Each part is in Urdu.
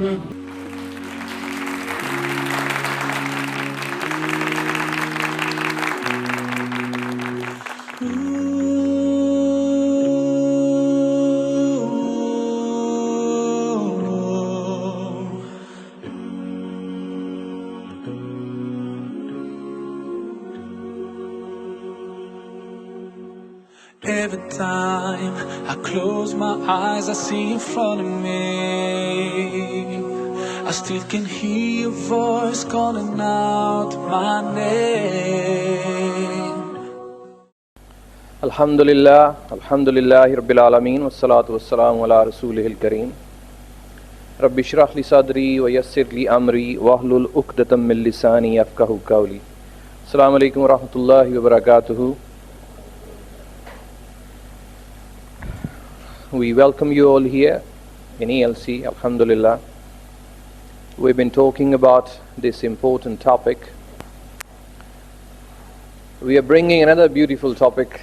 Every time I close my eyes, I see in front of me. I still can hear your voice calling out my name. Alhamdulillahi Rabbil Alameen, wassalatu wassalamu ala rasulihil kareem. Rabbi shrah li sadri wa yassir li amri wahlul uqdatam min lisani yafqahu qawli. Assalamu alaikum wa rahmatullahi wa barakatuhu. We welcome you all here in ELC, alhamdulillah. We've been talking about this important topic. We are bringing another beautiful topic.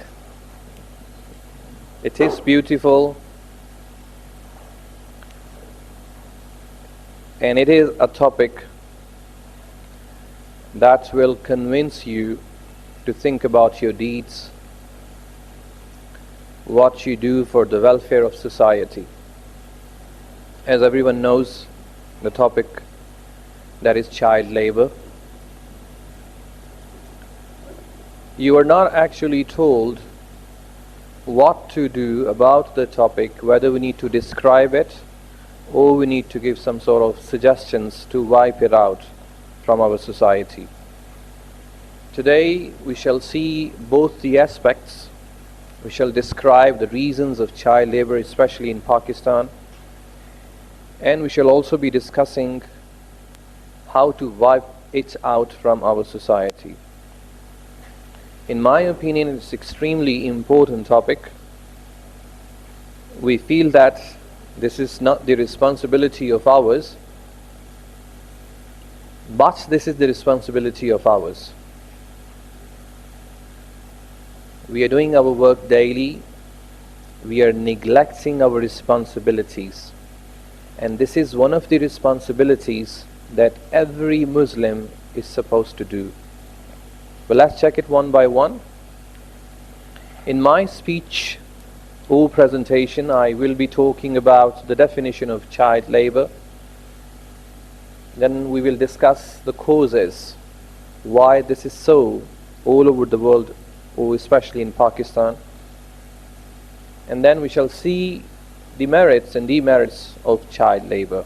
It is beautiful, and it is a topic that will convince you to think about your deeds, what you do for the welfare of society. As everyone knows, the topic that is child labor. You are not actually told what to do about the topic, whether we need to describe it or we need to give some sort of suggestions to wipe it out from our society. Today we shall see both the aspects. We shall describe the reasons of child labor, especially in Pakistan, and we shall also be discussing how to wipe it out from our society. In my opinion, it's an extremely important topic. We feel that this is not the responsibility of ours, but this is the responsibility of ours. We are doing our work daily. We are neglecting our responsibilities. And this is one of the responsibilities that every Muslim is supposed to do. But let's check it one by one. In my speech or presentation, I will be talking about the definition of child labor. Then we will discuss the causes, why this is so all over the world, or especially in Pakistan. And then we shall see the merits and demerits of child labor.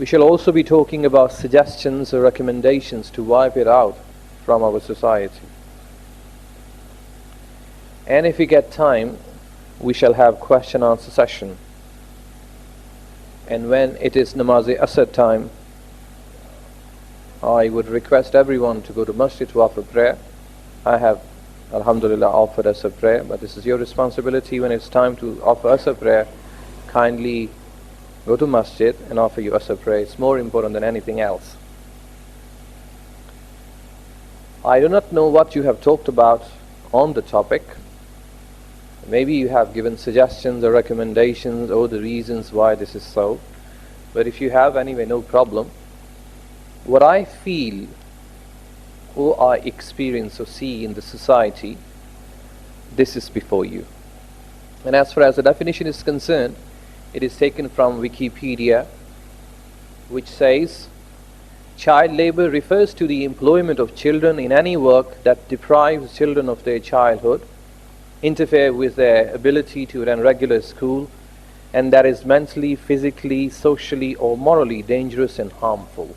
We shall also be talking about suggestions or recommendations to wipe it out from our society. And if we get time, we shall have question answer session. And when it is Namaz-e-Asr time, I would request everyone to go to masjid to offer prayer. I have, alhamdulillah, offered Asr prayer, but this is your responsibility. When it's time to offer Asr prayer, kindly go to masjid and offer your Asr prayer. It's more important than anything else. I do not know what you have talked about on the topic. Maybe you have given suggestions or recommendations or the reasons why this is so. But if you have, anyway, no problem. What I feel or I experience or see in the society, this is before you. And as far as the definition is concerned, it is taken from Wikipedia, which says, child labor refers to the employment of children in any work that deprives children of their childhood, interfere with their ability to run regular school, and that is mentally, physically, socially or morally dangerous and harmful.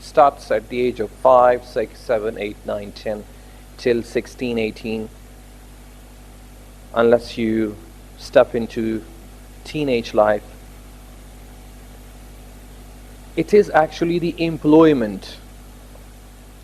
Starts at the age of 5, 6, 7, 8, 9, 10 till 16, 18, unless you step into teenage life. It is actually the employment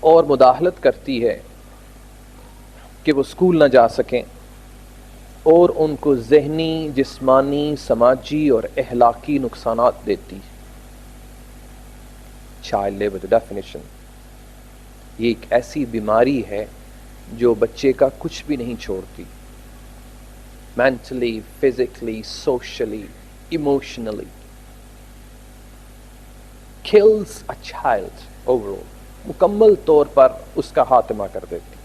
اور مداخلت کرتی ہے کہ وہ اسکول نہ جا سکیں اور ان کو ذہنی، جسمانی، سماجی اور اخلاقی نقصانات دیتی ہے. چائلڈ لیبر ڈیفینیشن، یہ ایک ایسی بیماری ہے جو بچے کا کچھ بھی نہیں چھوڑتی. Mentally, physically, socially, emotionally kills a child overall، مکمل طور پر اس کا خاتمہ کر دیتی.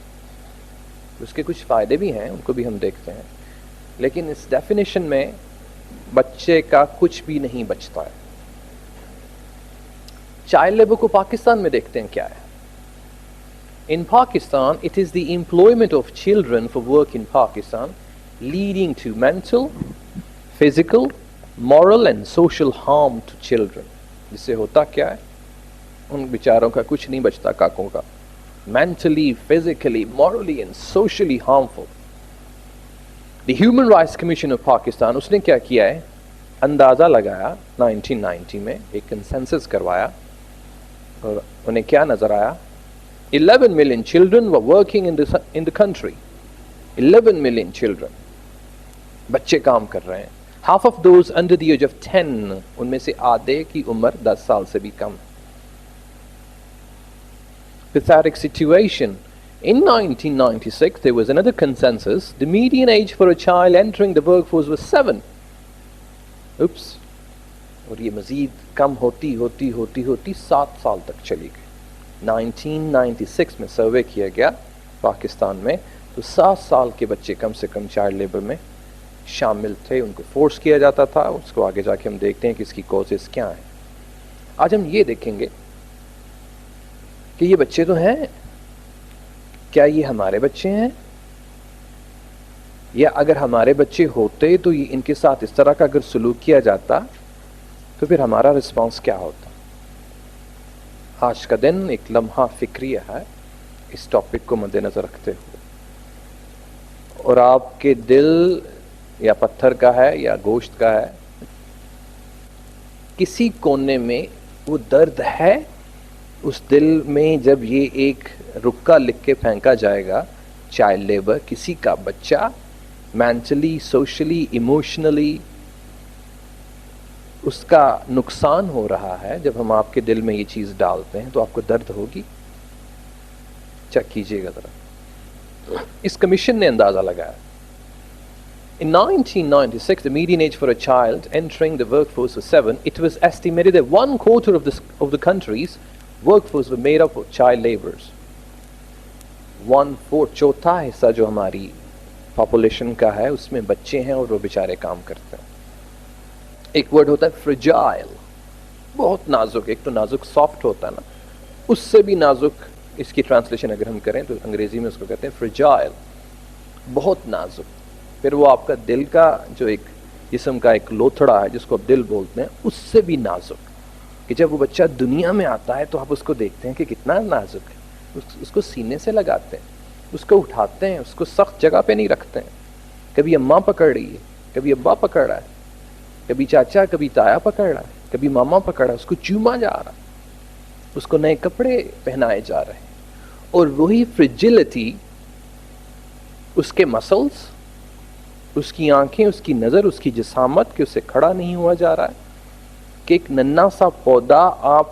اس کے کچھ فائدے بھی ہیں، ان کو بھی ہم دیکھتے ہیں، لیکن اس ڈیفینیشن میں بچے کا کچھ بھی نہیں بچتا ہے. چائلڈ لیبر کو پاکستان میں دیکھتے ہیں کیا ہے. In Pakistan, it is the employment of children for work in Pakistan leading to mental, physical, moral and social harm to children. جس سے ہوتا کیا ہے؟ ان بیچاروں کا کچھ نہیں بچتا کاکوں کا. Mentally, physically, morally and socially harmful. The Human Rights Commission of Pakistan اس نے کیا کیا ہے؟ اندازہ لگایا 1990 میں، ایک کنسنسس کروایا اور انہیں کیا نظر آیا؟ 11 million children were working in the country. 11 million children. بچے کام کر رہے ہیں. Half of those under the age of 10. ان میں سے آدھے کی عمر 10 سال سے بھی کم. Pathetic situation. In 1996, there was another consensus. The median age for a child entering the workforce was 7. Oops. اور یہ مزید کم ہوتی 7 سال تک چلی گئی. 1996 میں سروے کیا گیا پاکستان میں، تو 7 سال کے بچے کم سے کم چائلڈ لیبر میں شامل تھے. ان کو فورس کیا جاتا تھا. اس کو آگے جا کے ہم دیکھتے ہیں کہ اس کی کوزز کیا ہیں. آج ہم یہ دیکھیں گے کہ یہ بچے تو ہیں، کیا یہ ہمارے بچے ہیں؟ یا اگر ہمارے بچے ہوتے تو یہ ان کے ساتھ اس طرح کا اگر سلوک کیا جاتا تو پھر ہمارا رسپانس کیا ہوتا؟ آج کا دن ایک لمحہ فکریہ ہے اس ٹاپک کو مد نظر رکھتے ہوئے، اور آپ کے دل یا پتھر کا ہے یا گوشت کا ہے، کسی کونے میں وہ درد ہے اس دل میں جب یہ ایک رکا لکھ کے پھینکا جائے گا چائلڈ لیبر، کسی کا بچہ مینٹلی، سوشلی، ایموشنلی اس کا نقصان ہو رہا ہے. جب ہم آپ کے دل میں یہ چیز ڈالتے ہیں تو آپ کو درد ہوگی. چیک کیجئے گا ذرا. اس کمیشن نے اندازہ لگایا. In 1996, the median age for a child entering the workforce was 7. It was estimated that 1/4 of the country's workforce were made up of child laborers. 1/4 چوتھا حصہ جو ہماری پاپولیشن کا ہے اس میں بچے ہیں اور وہ بیچارے کام کرتے ہیں. ایک ورڈ ہوتا ہے فریجائل، بہت نازک. ایک تو نازک سافٹ ہوتا ہے نا، اس سے بھی نازک اس کی ٹرانسلیشن اگر ہم کریں تو انگریزی میں اس کو کہتے ہیں فریجائل، بہت نازک. پھر وہ آپ کا دل کا جو ایک جسم کا ایک لوتھڑا ہے جس کو آپ دل بولتے ہیں، اس سے بھی نازک. کہ جب وہ بچہ دنیا میں آتا ہے تو آپ اس کو دیکھتے ہیں کہ کتنا نازک ہے. اس کو سینے سے لگاتے ہیں، اس کو اٹھاتے ہیں، اس کو سخت جگہ پہ نہیں رکھتے ہیں. کبھی اماں پکڑ رہی ہے، کبھی ابا پکڑ رہا ہے، کبھی چاچا، کبھی تایا پکڑ رہا ہے، کبھی ماما پکڑ رہا ہے. اس کو چوما جا رہا ہے، اس کو نئے کپڑے پہنائے جا رہے ہیں. اور وہی فریجلٹی، اس کے مسلز، اس کی آنکھیں، اس کی نظر، اس کی جسامت، کہ اسے کھڑا نہیں ہوا جا رہا ہے. کہ ایک ننھا سا پودا آپ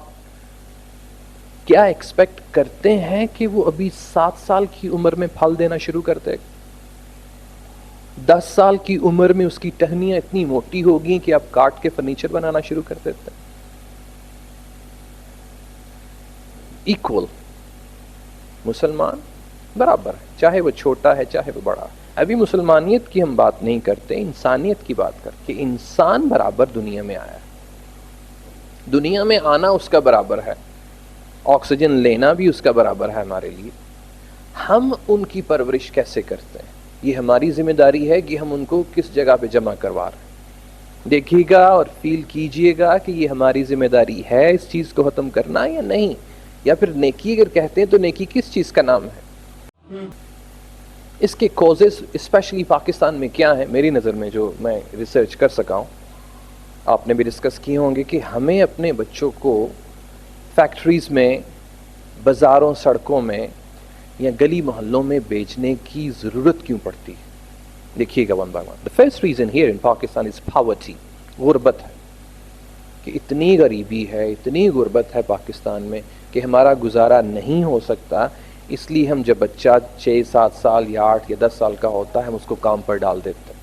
کیا ایکسپیکٹ کرتے ہیں کہ وہ ابھی 7 سال کی عمر میں پھل دینا شروع کر دے گا؟ 10 سال کی عمر میں اس کی ٹہنیاں اتنی موٹی ہوگی کہ آپ کاٹ کے فرنیچر بنانا شروع کر دیتے ہیں. ایکول، مسلمان برابر ہے، چاہے وہ چھوٹا ہے چاہے وہ بڑا. ابھی مسلمانیت کی ہم بات نہیں کرتے، انسانیت کی بات کرتے. کہ انسان برابر دنیا میں آیا ہے، دنیا میں آنا اس کا برابر ہے، آکسیجن لینا بھی اس کا برابر ہے ہمارے لیے. ہم ان کی پرورش کیسے کرتے ہیں؟ یہ ہماری ذمہ داری ہے کہ ہم ان کو کس جگہ پہ جمع کروا رہے ہیں. دیکھیے گا اور فیل کیجئے گا کہ یہ ہماری ذمہ داری ہے اس چیز کو ختم کرنا یا نہیں. یا پھر نیکی اگر کہتے ہیں تو نیکی کس چیز کا نام ہے؟ اس کے کوزز اسپیشلی پاکستان میں کیا ہیں؟ میری نظر میں جو میں ریسرچ کر سکا ہوں، آپ نے بھی ڈسکس کیے ہوں گے، کہ ہمیں اپنے بچوں کو فیکٹریز میں بازاروں سڑکوں میں یا گلی محلوں میں بیچنے کی ضرورت کیوں پڑتی ہے؟ دیکھیے گا one by one. The first reason here in Pakistan is poverty. غربت ہے کہ اتنی غریبی ہے, اتنی غربت ہے پاکستان میں کہ ہمارا گزارا نہیں ہو سکتا, اس لیے ہم جب بچہ 6-7 سال یا 8 یا 10 سال کا ہوتا ہے ہم اس کو کام پر ڈال دیتے ہیں.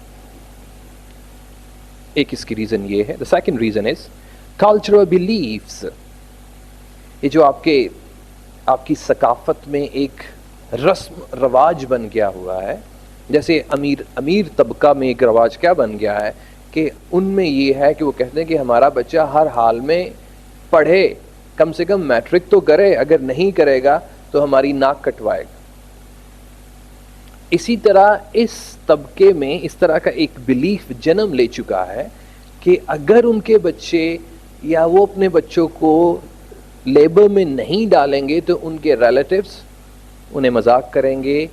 ایک اس کی ریزن یہ ہے. The second reason is cultural beliefs. یہ جو آپ کی ثقافت میں ایک رسم رواج بن گیا ہوا ہے, جیسے امیر طبقہ میں ایک رواج کیا بن گیا ہے کہ ان میں یہ ہے کہ وہ کہتے ہیں کہ ہمارا بچہ ہر حال میں پڑھے, کم سے کم میٹرک تو کرے, اگر نہیں کرے گا تو ہماری ناک کٹوائے گا. اسی طرح اس طبقے میں اس طرح کا ایک بلیف جنم لے چکا ہے کہ اگر ان کے بچے یا وہ اپنے بچوں کو لیبر میں نہیں ڈالیں گے تو ان کے ریلیٹیوز انہیں مذاق کریں گے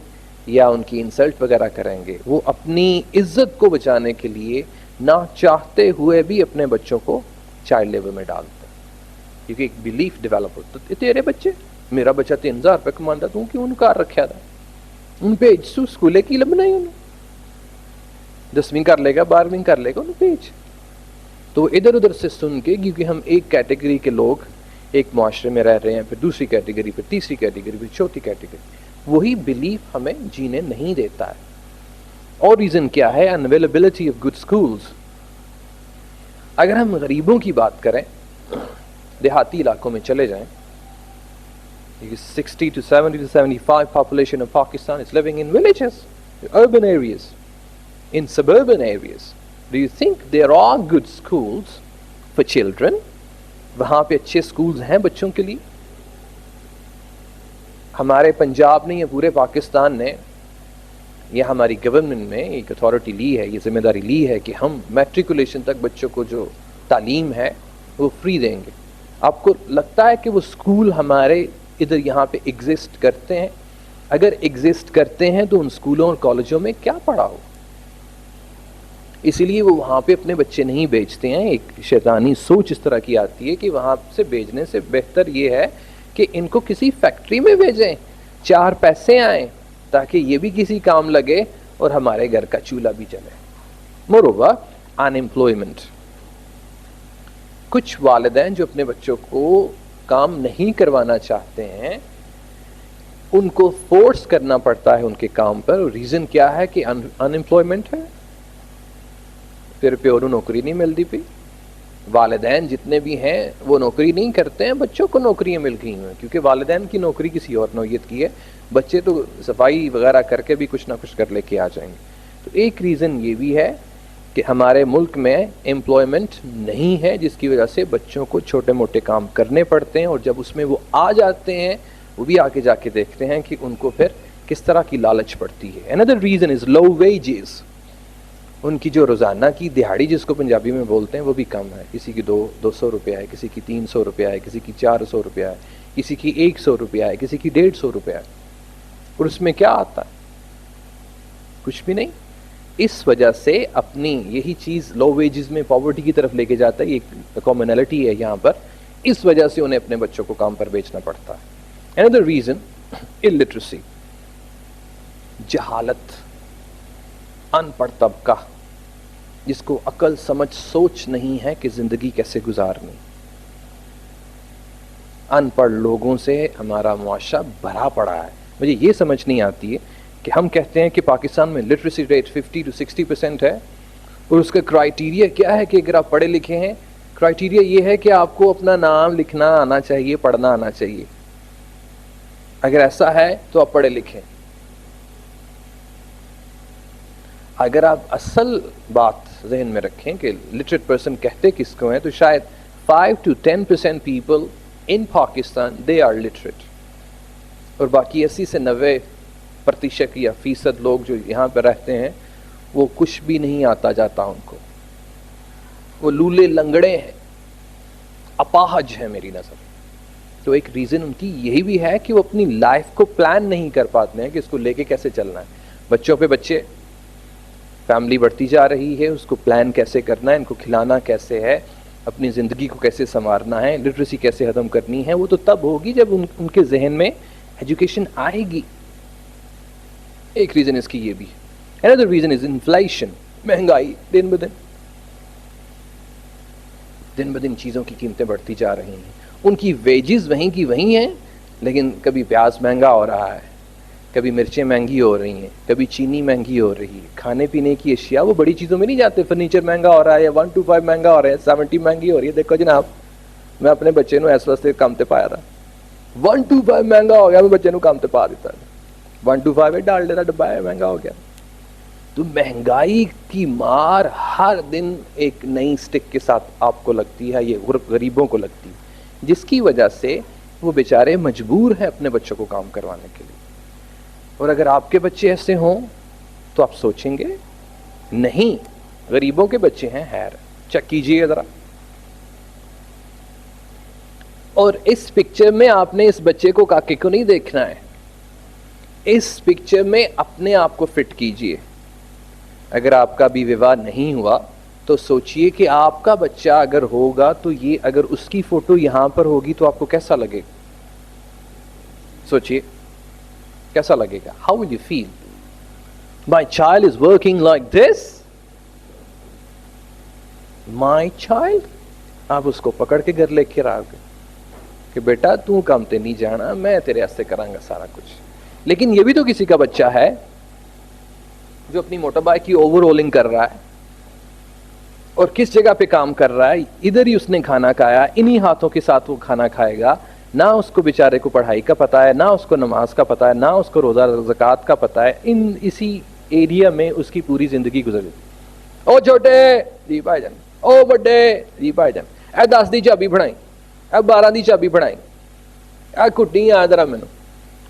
یا ان کی انسلٹ وغیرہ کریں گے. وہ اپنی عزت کو بچانے کے لیے نہ چاہتے ہوئے بھی اپنے بچوں کو چائلڈ لیبر میں ڈالتے ہیں, کیونکہ ایک بلیف ڈیولپ ہوتا ہے تیرے بچے, میرا بچہ 3000 روپے کماتا, تو کیوں ان کار رکھا تھا, ان بھیج تو اسکولے کی لب نہیں, انہوں 10ویں کر لے گا 12ویں کر لے گا, انہوں بھیج. تو ادھر ادھر سے سن کے, کیونکہ ہم ایک کیٹیگری کے لوگ ایک معاشرے میں رہ رہے ہیں, پھر دوسری کیٹیگری, پھر تیسری کیٹیگری, پھر چوتھی کیٹیگری, وہی بلیف ہمیں جینے نہیں دیتا ہے. اور ریزن کیا ہے؟ unavailability of good schools. اگر ہم غریبوں کی بات کریں, دیہاتی علاقوں میں چلے جائیں, 60 to 70 to 75 population of Pakistan is living in villages, urban areas, in suburban areas. Do you think there are good schools for children? وہاں پہ اچھے schools ہیں بچوں کے لیے؟ ہمارے پنجاب نے یا پورے پاکستان نے یا ہماری گورنمنٹ میں ایک اتھارٹی لی ہے, یہ ذمہ داری لی ہے کہ ہم میٹریکولیشن تک بچوں کو جو تعلیم ہے وہ فری دیں گے. آپ کو لگتا ہے کہ وہ اسکول ہمارے ادھر یہاں پہ ایگزسٹ کرتے ہیں؟ اگر ایگزسٹ کرتے ہیں تو ان اسکولوں اور کالجوں میں کیا پڑھا ہو؟ اسی لیے وہ وہاں پہ اپنے بچے نہیں بیچتے ہیں. ایک شیطانی سوچ اس طرح کی آتی ہے کہ وہاں سے بیچنے سے بہتر یہ ہے کہ ان کو کسی فیکٹری میں بھیجیں, 4 پیسے آئیں, تاکہ یہ بھی کسی کام لگے اور ہمارے گھر کا چولہا بھی چلے. موروور انمپلائمنٹ. کچھ والدین جو اپنے بچوں کو کام نہیں کروانا چاہتے ہیں, ان کو فورس کرنا پڑتا ہے ان کے کام پر. ریزن کیا ہے کہ انمپلائمنٹ ہے, پھر پیورو نوکری نہیں ملتی پی. والدین جتنے بھی ہیں وہ نوکری نہیں کرتے ہیں, بچوں کو نوکریاں مل گئی ہیں, کیونکہ والدین کی نوکری کسی اور نوعیت کی ہے, بچے تو صفائی وغیرہ کر کے بھی کچھ نہ کچھ کر لے کے آ جائیں گے. تو ایک ریزن یہ بھی ہے کہ ہمارے ملک میں امپلائمنٹ نہیں ہے, جس کی وجہ سے بچوں کو چھوٹے موٹے کام کرنے پڑتے ہیں, اور جب اس میں وہ آ جاتے ہیں وہ بھی آگے جا کے دیکھتے ہیں کہ ان کو پھر کس طرح کی لالچ پڑتی ہے. Another reason is low wages. ان کی جو روزانہ کی دہاڑی جس کو پنجابی میں بولتے ہیں وہ بھی کم ہے. کسی کی 200 روپیہ ہے, کسی کی 300 روپیہ ہے, کسی کی 400 روپیہ ہے, کسی کی 100 روپیہ ہے, کسی کی 150 روپیہ ہے. اور اس میں کیا آتا ہے؟ کچھ بھی نہیں. اس وجہ سے اپنی یہی چیز لو ویجز میں پاورٹی کی طرف لے کے جاتا ہے. یہ کامنالٹی ہے یہاں پر, اس وجہ سے انہیں اپنے بچوں کو کام پر بیچنا پڑتا ہے. Another reason, illiteracy. جہالت, ان پڑھ طبقہ جس کو عقل سمجھ سوچ نہیں ہے کہ زندگی کیسے گزارنی. ان پڑھ لوگوں سے ہمارا معاشرہ بھرا پڑا ہے. مجھے یہ سمجھ نہیں آتی ہے کہ ہم کہتے ہیں کہ پاکستان میں لٹریسی ریٹ 50 to 60% ہے, اور اس کا کرائیٹیریا کیا ہے کہ اگر آپ پڑھے لکھے ہیں, کرائیٹیریا یہ ہے کہ آپ کو اپنا نام لکھنا آنا چاہیے, پڑھنا آنا چاہیے. اگر ایسا ہے تو آپ پڑھے لکھیں. اگر آپ اصل بات ذہن میں رکھیں کہ لٹریٹ پرسن کہتے کس کو ہیں, تو شاید 5 to 10% people in Pakistan they are literate, اور باقی 80 سے 90% یا فیصد لوگ جو یہاں پہ رہتے ہیں وہ کچھ بھی نہیں آتا جاتا ان کو. وہ لولے لنگڑے ہیں, اپاہج ہیں میری نظر. تو ایک ریزن ان کی یہی بھی ہے کہ وہ اپنی لائف کو پلان نہیں کر پاتے ہیں کہ اس کو لے کے کیسے چلنا ہے. بچوں پہ بچے, فیملی بڑھتی جا رہی ہے, اس کو پلان کیسے کرنا ہے, ان کو کھلانا کیسے ہے, اپنی زندگی کو کیسے سنوارنا ہے, لٹریسی کیسے ختم کرنی ہے, وہ تو تب ہوگی جب ان کے ذہن میں ایجوکیشن آئے گی. ایک ریزن اس کی یہ بھی. Another reason is inflation, مہنگائی. دن بدن چیزوں کی قیمتیں بڑھتی جا رہی ہیں. ان کی ویجز وہیں کی وہیں ہیں, لیکن کبھی پیاز مہنگا ہو رہا ہے, کبھی مرچیں مہنگی ہو رہی ہیں, کبھی چینی مہنگی ہو رہی ہے. کھانے پینے کی اشیاء وہ بڑی چیزوں میں نہیں جاتے. فرنیچر مہنگا ہو رہا ہے, یا 125 مہنگا ہو رہا ہے, 70 مہنگی ہو رہی ہے. دیکھو جناب, میں اپنے بچے نو اس واسطے کام تے پایا تھا. 125 مہنگا ہو گیا, میں بچے نو کام تے پا دیتا. 125 ڈال دیتا ڈبا ہے, مہنگا ہو گیا. تو مہنگائی کی مار ہر دن ایک نئی سٹک کے ساتھ آپ کو لگتی ہے, یہ غریبوں کو لگتی ہے, جس کی وجہ سے وہ بیچارے مجبور ہیں اپنے بچوں کو کام کروانے کے لیے. اور اگر آپ کے بچے ایسے ہوں تو آپ سوچیں گے نہیں, غریبوں کے بچے ہیں. خیر, چیک کیجئے ذرا. اور اس پکچر میں آپ نے اس بچے کو کاکے کو نہیں دیکھنا ہے, اس پکچر میں اپنے آپ کو فٹ کیجئے. اگر آپ کا بھی وواہ نہیں ہوا تو سوچئے کہ آپ کا بچہ اگر ہوگا تو یہ اگر اس کی فوٹو یہاں پر ہوگی تو آپ کو کیسا لگے گا؟ سوچئے کیسا لگے گا. How will you feel? My child is working like this. My child. آپ اس کو پکڑ کے گھر لے کے آؤ گے کہ بیٹا تو کام تے نہیں جانا, میں تیرے واسطے کراں گا سارا کچھ. لیکن یہ بھی تو کسی کا بچہ ہے جو اپنی موٹر بائک کی اوور رولنگ کر رہا ہے, اور کس جگہ پہ کام کر رہا ہے, ادھر ہی اس نے کھانا کھایا, انہی ہاتھوں کے ساتھ وہ کھانا کھائے گا. نہ اس کو بیچارے کو پڑھائی کا پتہ ہے, نہ اس کو نماز کا پتہ ہے, نہ اس کو روزہ زکوٰۃ کا پتہ ہے. اسی ایریا میں اس کی پوری زندگی گزر گئی. او چھوٹے جی بھائی جان, او بڑے جی بھائی جان, اے 10 دی چابی بنائی, اے 12 دی چابی بنائی, اے کٹی آ ذرا مینوں,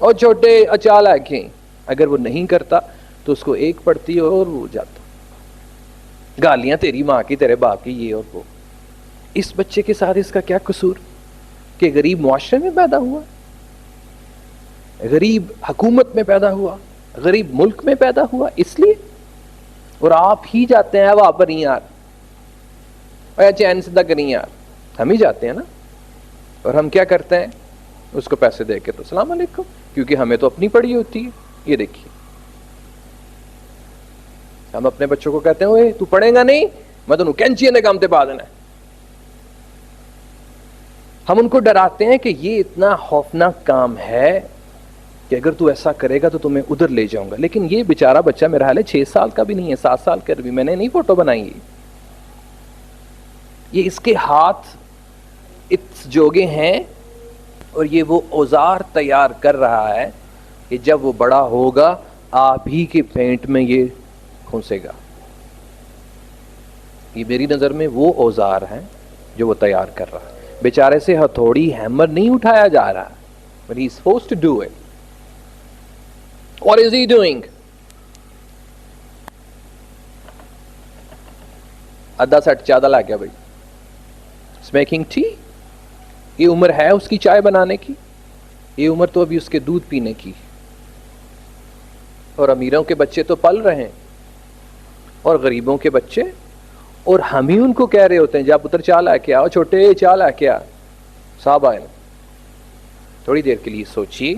او چھوٹے اچا لے کے. اگر وہ نہیں کرتا تو اس کو ایک پڑتی اور وہ جاتا. گالیاں تیری ماں کی, تیرے باپ کی, یہ اور وہ. اس بچے کے ساتھ اس کا کیا قصور کہ غریب معاشرے میں پیدا ہوا, غریب حکومت میں پیدا ہوا, غریب ملک میں پیدا ہوا, اس لیے. اور آپ ہی جاتے ہیں وہاں پر نہیں یار, اے چین سدا کریں یار, ہم ہی جاتے ہیں نا. اور ہم کیا کرتے ہیں, اس کو پیسے دے کے تو السلام علیکم, کیونکہ ہمیں تو اپنی پڑی ہوتی ہے. یہ دیکھیے, ہم اپنے بچوں کو کہتے ہیں اوے تو پڑھے گا نہیں, میں تو کینچی نے کام تے پا دینا ہے. ہم ان کو ڈراتے ہیں کہ یہ اتنا خوفناک کام ہے کہ اگر تو ایسا کرے گا تو تمہیں ادھر لے جاؤں گا. لیکن یہ بیچارہ بچہ میرا حال ہے 6 سال کا بھی نہیں ہے, 7 سال کا بھی. میں نے نہیں فوٹو بنائی, یہ اس کے ہاتھ اتس جوگے ہیں, اور یہ وہ اوزار تیار کر رہا ہے کہ جب وہ بڑا ہوگا آپ ہی کے پینٹ میں یہ کھونسے گا. یہ میری نظر میں وہ اوزار ہیں جو وہ تیار کر رہا ہے. بیچارے سے ہتھوڑی ہیمر نہیں اٹھایا جا رہا, but he is forced to do it. What is he doing? آدھا سیٹ چادہ لا گیا بھائی. He's making tea. یہ عمر ہے اس کی چائے بنانے کی, یہ عمر تو ابھی اس کے دودھ پینے کی. اور امیروں کے بچے تو پل رہے ہیں, اور غریبوں کے بچے, اور ہم ہی ان کو کہہ رہے ہوتے ہیں جا پتر چاہ لا کے آؤ, چھوٹے چاہ لا کے آ. صاحب آئے, تھوڑی دیر کے لیے سوچیے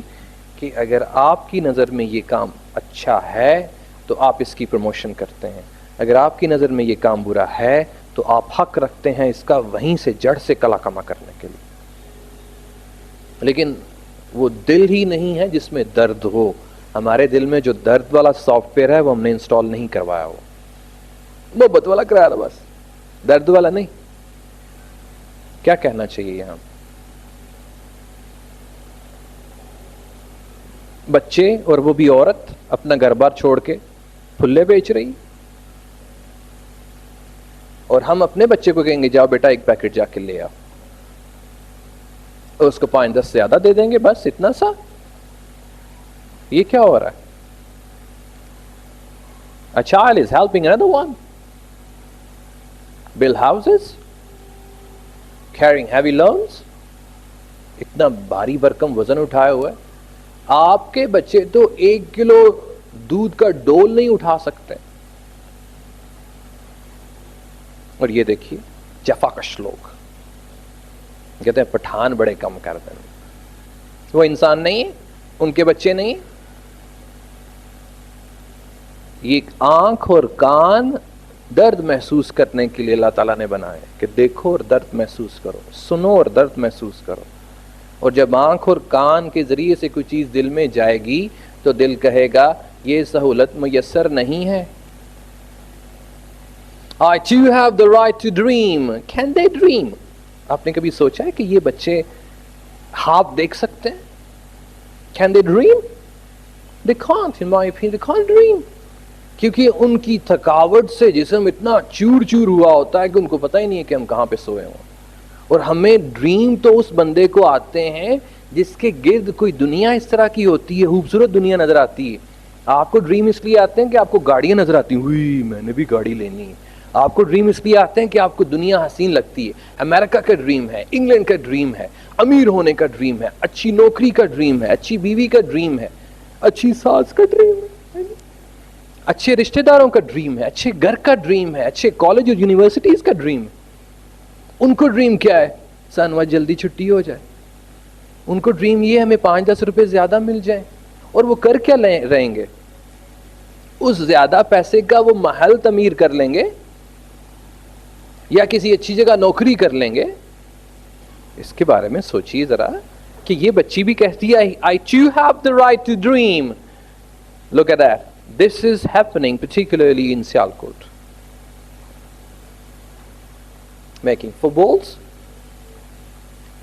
کہ اگر آپ کی نظر میں یہ کام اچھا ہے تو آپ اس کی پروموشن کرتے ہیں, اگر آپ کی نظر میں یہ کام برا ہے تو آپ حق رکھتے ہیں اس کا وہیں سے جڑ سے کلا کما کرنے کے لیے. لیکن وہ دل ہی نہیں ہے جس میں درد ہو. ہمارے دل میں جو درد والا سافٹ ویئر ہے وہ ہم نے انسٹال نہیں کروایا, ہو محبت والا کرایا تھا بس, درد والا نہیں. کیا کہنا چاہیے یہاں؟ بچے اور وہ بھی عورت اپنا گھر بار چھوڑ کے پھلے بیچ رہی, اور ہم اپنے بچے کو کہیں گے جاؤ بیٹا ایک پیکٹ جا کے لے آؤ, اور اس کو 5-10 زیادہ دے دیں گے, بس اتنا سا. یہ کیا ہو رہا ہے؟ A child is helping another one build houses, carrying heavy loads. اتنا بھاری بھرکم وزن اٹھائے ہوئے. آپ کے بچے تو 1 کلو دودھ کا ڈول نہیں اٹھا سکتے. اور یہ دیکھیے جفاکش لوگ, کہتے ہیں پٹھان بڑے کم کر دیں. وہ انسان نہیں ہے, ان کے بچے نہیں ہیں. یہ آنکھ اور کان درد محسوس کرنے کے لیے اللہ تعالیٰ نے بنائے کہ دیکھو اور درد محسوس کرو, سنو اور درد محسوس کرو. اور جب آنکھ اور کان کے ذریعے سے کوئی چیز دل میں جائے گی تو دل کہے گا یہ سہولت میسر نہیں ہے. I too have the right to dream. Can they dream? آپ نے کبھی سوچا ہے کہ یہ بچے خواب دیکھ سکتے ہیں؟ Can they dream? They can't, in my opinion, they can't dream. کیونکہ ان کی تھکاوٹ سے جسم اتنا چور چور ہوا ہوتا ہے کہ ان کو پتہ ہی نہیں ہے کہ ہم کہاں پہ سوئے ہوں. اور ہمیں ڈریم تو اس بندے کو آتے ہیں جس کے گرد کوئی دنیا اس طرح کی ہوتی ہے, خوبصورت دنیا نظر آتی ہے. آپ کو ڈریم اس لیے آتے ہیں کہ آپ کو گاڑیاں نظر آتی ہیں, ہوئی میں نے بھی گاڑی لینی ہے. آپ کو ڈریم اس لیے آتے ہیں کہ آپ کو دنیا حسین لگتی ہے. امریکہ کا ڈریم ہے, انگلینڈ کا ڈریم ہے, امیر ہونے کا ڈریم ہے, اچھی نوکری کا ڈریم ہے, اچھی بیوی کا ڈریم ہے, اچھی ساس کا ڈریم ہے, اچھے رشتہ داروں کا ڈریم ہے, اچھے گھر کا ڈریم ہے, اچھے کالج اور یونیورسٹیز کا ڈریم ہے. ان کو ڈریم کیا ہے؟ سنوا جلدی چھٹی ہو جائے. ان کو ڈریم یہ ہے ہمیں 5-10 روپے زیادہ مل جائیں. اور وہ کر کیا رہیں گے؟ اس زیادہ پیسے کا وہ محل تعمیر کر لیں گے یا کسی اچھی جگہ نوکری کر لیں گے. اس کے بارے میں سوچیے ذرا کہ یہ بچی بھی کہتی ہے I too have the right to dream. Look at that. This is happening particularly in Sialkot. Making footballs.